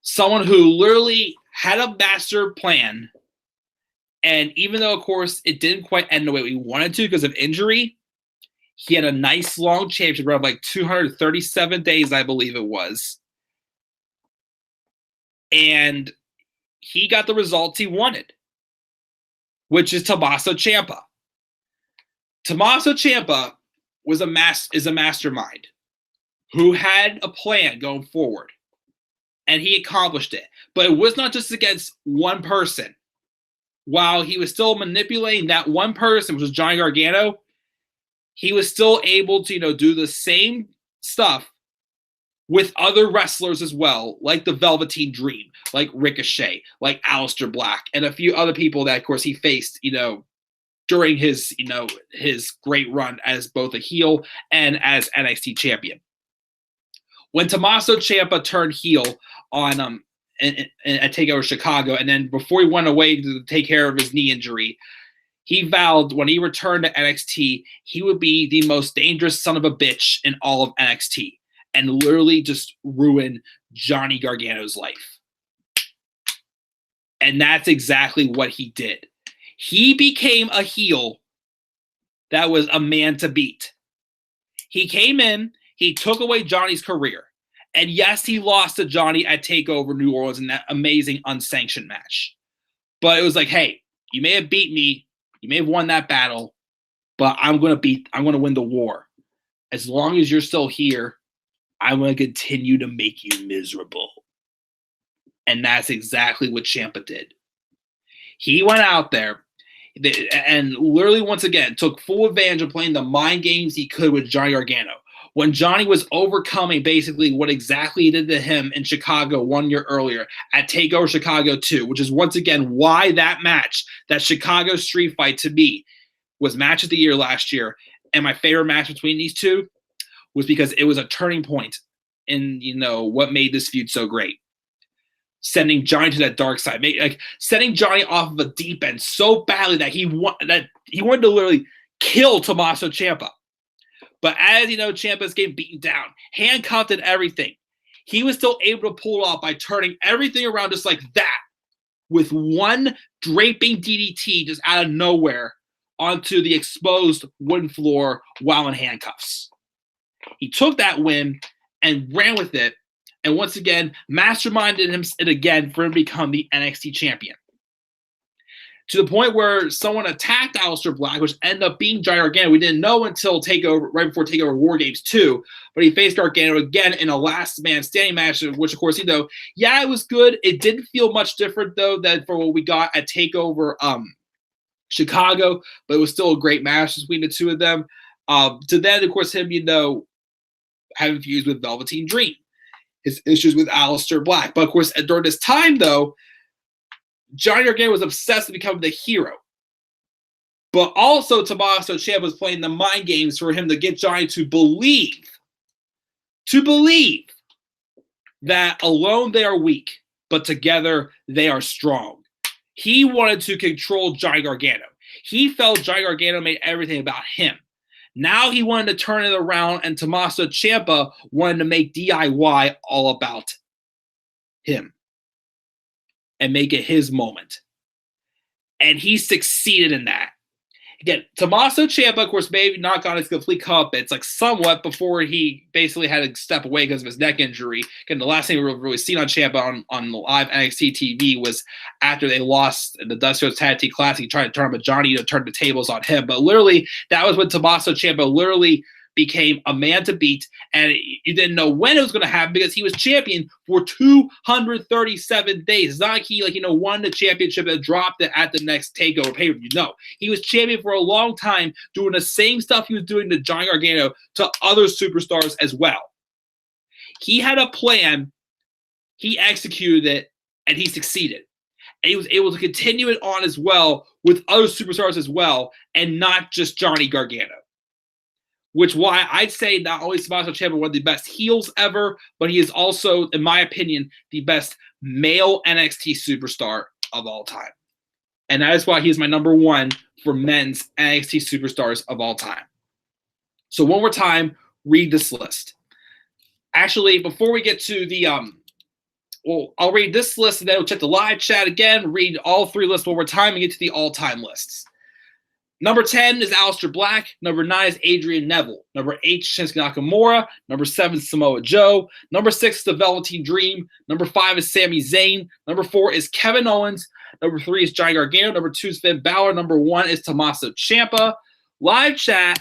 Someone who literally had a master plan, and even though, of course, it didn't quite end the way we wanted to because of injury, he had a nice long championship run of 237 days, I believe it was. And he got the results he wanted, which is Tommaso Ciampa. Tommaso Ciampa is a mastermind who had a plan going forward, and he accomplished it. But it was not just against one person. While he was still manipulating that one person, which was Johnny Gargano, he was still able to, do the same stuff with other wrestlers as well, like the Velveteen Dream, like Ricochet, like Aleister Black, and a few other people that, of course, he faced, during his, his great run as both a heel and as NXT champion. When Tommaso Ciampa turned heel on at TakeOver Chicago, and then before he went away to take care of his knee injury, he vowed when he returned to NXT, he would be the most dangerous son of a bitch in all of NXT, and literally just ruin Johnny Gargano's life. And that's exactly what he did. He became a heel that was a man to beat. He came in, he took away Johnny's career. And yes, he lost to Johnny at TakeOver New Orleans in that amazing unsanctioned match. But it was like, hey, you may have beat me, you may have won that battle, but I'm going to win the war. As long as you're still here, I'm going to continue to make you miserable. And that's exactly what Ciampa did. He went out there and literally, once again, took full advantage of playing the mind games he could with Johnny Gargano. When Johnny was overcoming basically what exactly he did to him in Chicago 1 year earlier at TakeOver Chicago 2, which is once again why that match, that Chicago street fight to me, was match of the year last year. And my favorite match between these two was because it was a turning point in, what made this feud so great. Sending Johnny to that dark side, sending Johnny off of a deep end so badly that he wanted to literally kill Tommaso Ciampa. But as Ciampa's getting beaten down, handcuffed and everything, he was still able to pull it off by turning everything around just like that with one draping DDT just out of nowhere onto the exposed wooden floor while in handcuffs. He took that win and ran with it, and once again, masterminded him it again for him to become the NXT champion. To the point where someone attacked Aleister Black, which ended up being Johnny Gargano. We didn't know until right before TakeOver War Games 2, but he faced Gargano again in a last man standing match, which, of course, it was good. It didn't feel much different, though, than for what we got at TakeOver Chicago, but it was still a great match between the two of them. To then, of course, him, having fused with Velveteen Dream, his issues with Aleister Black. But, of course, during this time, though, Johnny Gargano was obsessed with becoming the hero. But also Tommaso Ciampa was playing the mind games for him to get Johnny to believe that alone they are weak, but together they are strong. He wanted to control Johnny Gargano. He felt Johnny Gargano made everything about him. Now he wanted to turn it around, and Tommaso Ciampa wanted to make DIY all about him and make it his moment. And he succeeded in that. Again, Tommaso Ciampa, of course, maybe not got his complete comeuppance, like somewhat before he basically had to step away because of his neck injury. Again, the last thing we really seen on Ciampa on live NXT TV was after they lost the Dusty Rhodes Tag Team Classic. He tried to turn him, Johnny to turn the tables on him. But literally, that was when Tommaso Ciampa literally became a man to beat, and you didn't know when it was going to happen because he was champion for 237 days. It's not like he won the championship and dropped it at the next takeover pay-per-view. No, he was champion for a long time, doing the same stuff he was doing to Johnny Gargano to other superstars as well. He had a plan, he executed it, and he succeeded. And he was able to continue it on as well with other superstars as well, and not just Johnny Gargano. Which why I'd say not only is Tommaso Ciampa one of the best heels ever, but he is also, in my opinion, the best male NXT superstar of all time. And that is why he's my number one for men's NXT superstars of all time. So one more time, read this list. Actually, before we get to the I'll read this list and then we'll check the live chat again, read all three lists one more time and get to the all-time lists. Number 10 is Aleister Black. Number 9 is Adrian Neville. Number 8 is Shinsuke Nakamura. Number 7 is Samoa Joe. Number 6 is the Velveteen Dream. Number 5 is Sami Zayn. Number 4 is Kevin Owens. Number 3 is Johnny Gargano. Number 2 is Finn Balor. Number 1 is Tommaso Ciampa. Live chat.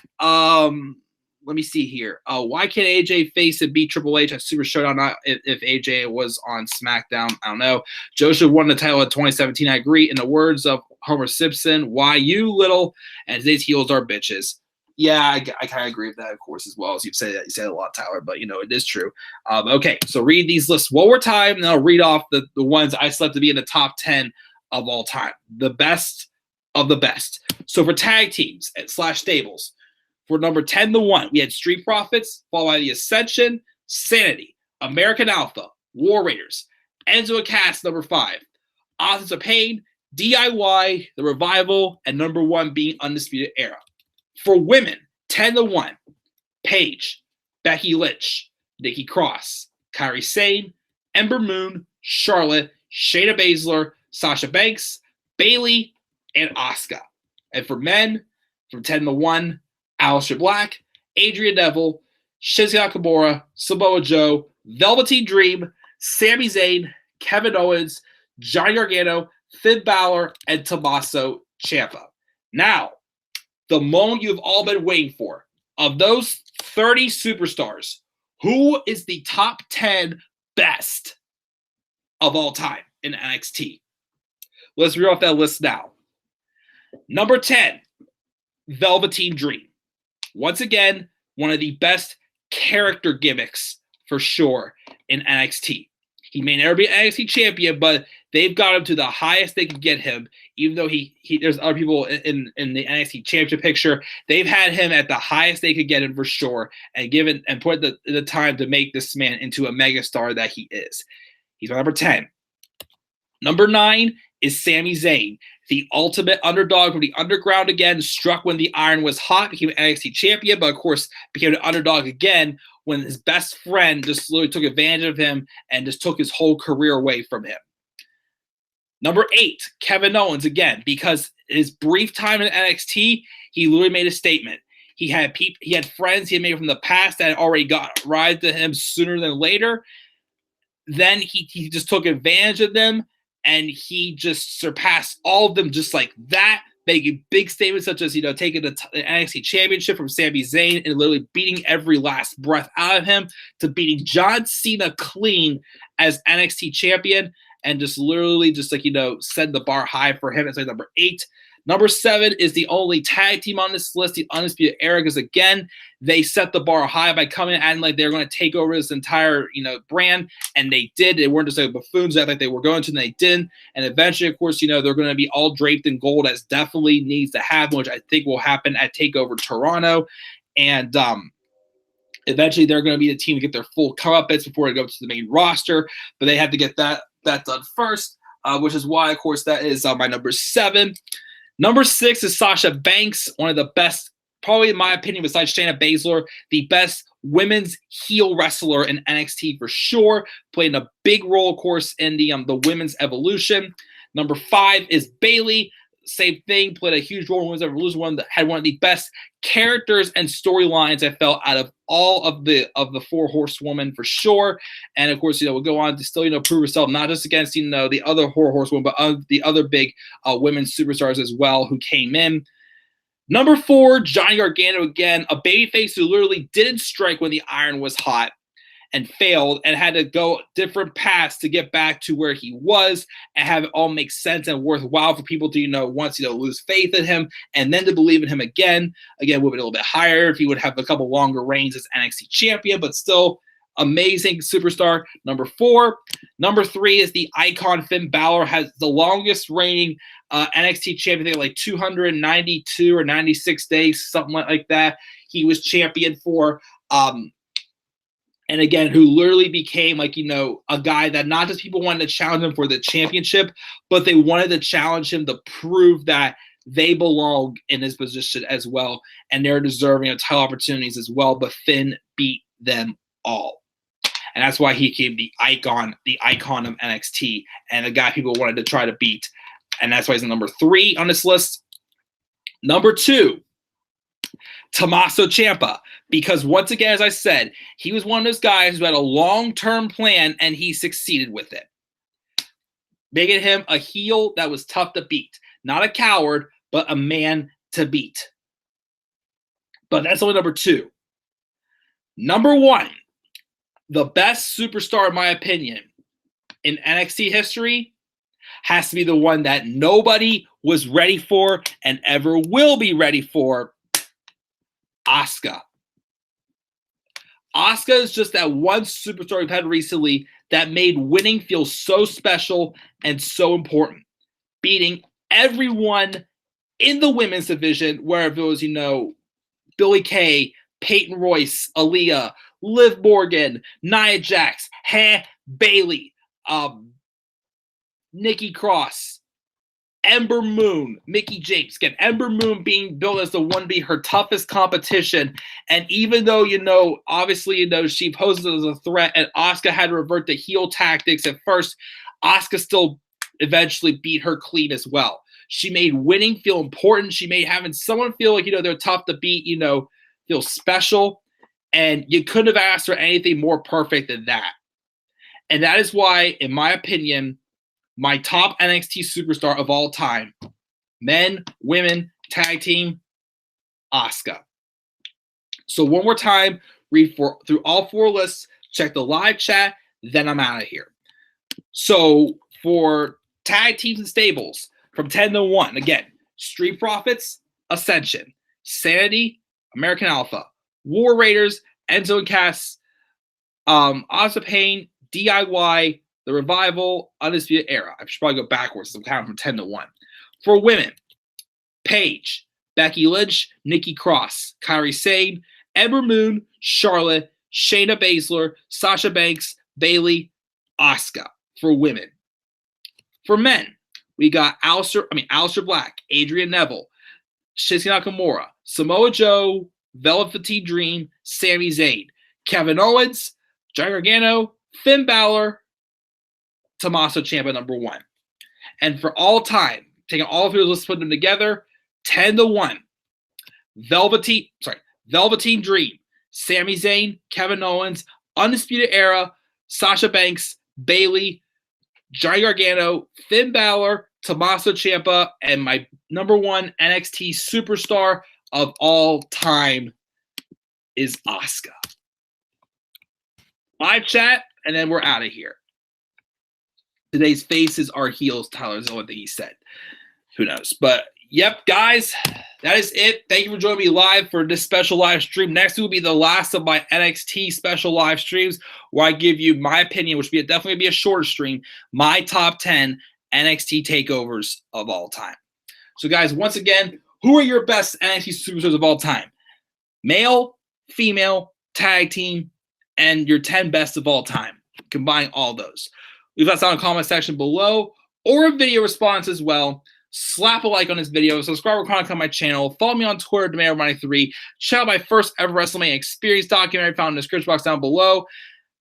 Let me see here. Why can't AJ face and beat Triple H at Super Showdown if AJ was on SmackDown? I don't know. Joe should have won the title in 2017. I agree. In the words of Homer Simpson, why you little and today's heels are bitches. Yeah, I kind of agree with that, of course, as well. As you say that, you say it a lot, Tyler, but it is true. Okay, so read these lists one more time, and I'll read off the ones I select to be in the top 10 of all time. The best of the best. So for tag teams / stables, for number 10 to 1, we had Street Profits, followed by The Ascension, Sanity, American Alpha, War Raiders, Enzo and Cass, number 5, Authors of Pain, DIY, The Revival, and number 1 being Undisputed Era. For women, 10 to 1, Paige, Becky Lynch, Nikki Cross, Kairi Sane, Ember Moon, Charlotte, Shayna Baszler, Sasha Banks, Bayley, and Asuka. And for men, from 10 to 1, Aleister Black, Adrian Neville, Shinsuke Nakamura, Samoa Joe, Velveteen Dream, Sami Zayn, Kevin Owens, Johnny Gargano, Finn Balor, and Tommaso Ciampa. Now, the moment you've all been waiting for. Of those 30 superstars, who is the top 10 best of all time in NXT? Let's read off that list now. Number 10, Velveteen Dream. Once again, one of the best character gimmicks for sure in NXT. He may never be an NXT champion, but they've got him to the highest they could get him, even though there's other people in the NXT championship picture. They've had him at the highest they could get him for sure, and put the time to make this man into a megastar that he is. He's number 10. Number 9 is Sami Zayn, the ultimate underdog from the underground again, struck when the iron was hot, became an NXT champion, but of course became an underdog again when his best friend just literally took advantage of him and just took his whole career away from him. Number 8, Kevin Owens again, because his brief time in NXT, he literally made a statement. He had friends he had made from the past that had already got rise to him sooner than later. Then he just took advantage of them, and he just surpassed all of them just like that, making big statements such as, taking the NXT championship from Sami Zayn and literally beating every last breath out of him, to beating John Cena clean as NXT champion, and just literally set the bar high for him. It's like number 8. Number 7 is the only tag team on this list, the Undisputed Era, because again, they set the bar high by coming in acting like they're going to take over this entire, brand, and they did. They weren't just like buffoons that like they were going to, and they didn't. And eventually, of course, they're going to be all draped in gold, as definitely needs to happen, which I think will happen at TakeOver Toronto. And eventually, they're going to be the team to get their full comeuppance before they go to the main roster, but they have to get that done first, which is why, of course, that is my number 7. Number 6 is Sasha Banks, one of the best, probably in my opinion, besides Shayna Baszler, the best women's heel wrestler in NXT for sure. Playing a big role, of course, in the women's evolution. Number 5 is Bayley, same thing, played a huge role in Women's Ever Lose, had one of the best characters and storylines I felt out of all of the four horsewomen for sure. And of course, we'll go on to still, prove herself not just against, the other four horsewomen, but the other big women's superstars as well who came in. Number 4, Johnny Gargano again, a babyface who literally didn't strike when the iron was hot and failed and had to go different paths to get back to where he was and have it all make sense and worthwhile for people to, once, lose faith in him and then to believe in him again. Again, would be a little bit higher if he would have a couple longer reigns as NXT champion, but still amazing superstar. Number 4. Number 3 is the icon Finn Balor, has the longest reigning NXT champion, I think like 292 or 96 days, something like that. He was champion for, and again, who literally became a guy that not just people wanted to challenge him for the championship, but they wanted to challenge him to prove that they belong in his position as well, and they're deserving of title opportunities as well. But Finn beat them all, and that's why he became the icon of NXT, and the guy people wanted to try to beat, and that's why he's number 3 on this list. Number 2. Tommaso Ciampa, because once again, as I said, he was one of those guys who had a long-term plan and he succeeded with it, making him a heel that was tough to beat. Not a coward, but a man to beat. But that's only number 2. Number 1, the best superstar, in my opinion, in NXT history has to be the one that nobody was ready for and ever will be ready for. Asuka. Asuka is just that one superstar we've had recently that made winning feel so special and so important. Beating everyone in the women's division, wherever it was, Billie Kay, Peyton Royce, Aaliyah, Liv Morgan, Nia Jax, Bayley, Nikki Cross, Ember Moon, Mickie James. Again, Ember Moon being billed as the one to be her toughest competition. And even though, obviously, she poses as a threat and Asuka had to revert to heel tactics at first, Asuka still eventually beat her clean as well. She made winning feel important. She made having someone feel like, they're tough to beat, feel special. And you couldn't have asked for anything more perfect than that. And that is why, in my opinion, my top NXT superstar of all time, men, women, tag team, Asuka. So one more time, read through all 4 lists, check the live chat, then I'm out of here. So for tag teams and stables, from 10 to 1, again, Street Profits, Ascension, Sanity, American Alpha, War Raiders, Enzo and Cass, Asa Payne, DIY, The Revival, Undisputed Era. I should probably go backwards. I'm counting from 10 to 1. For women, Paige, Becky Lynch, Nikki Cross, Kairi Sane, Ember Moon, Charlotte, Shayna Baszler, Sasha Banks, Bayley, Asuka. For women. For men, we got Aleister Black, Adrian Neville, Shinsuke Nakamura, Samoa Joe, Velveteen Dream, Sami Zayn, Kevin Owens, Johnny Gargano, Finn Balor, Tommaso Ciampa, number 1. And for all time, taking all of your lists, putting them together, 10 to 1. Velveteen Dream, Sami Zayn, Kevin Owens, Undisputed Era, Sasha Banks, Bayley, Johnny Gargano, Finn Balor, Tommaso Ciampa, and my number 1 NXT superstar of all time is Asuka. Live chat, and then we're out of here. Today's faces are heels, Tyler's the only thing he said. Who knows? But, yep, guys, that is it. Thank you for joining me live for this special live stream. Next will be the last of my NXT special live streams where I give you my opinion, which will definitely be a shorter stream, my top 10 NXT takeovers of all time. So, guys, once again, who are your best NXT superstars of all time? Male, female, tag team, and your 10 best of all time. Combine all those. Leave that down in the comment section below or a video response as well. Slap a like on this video. Subscribe or comment on my channel. Follow me on Twitter, Demayo93. Check out my first ever WrestleMania experience documentary found in the description box down below.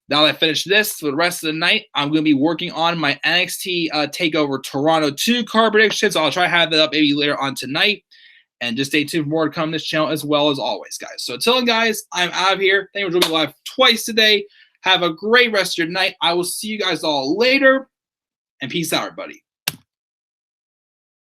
Now that I finish this for the rest of the night, I'm going to be working on my NXT TakeOver Toronto 2 card predictions. I'll try to have that up maybe later on tonight. And just stay tuned for more to come on this channel as well as always, guys. So until then, guys, I'm out of here. Thank you for joining me live twice today. Have a great rest of your night. I will see you guys all later. And peace out, everybody.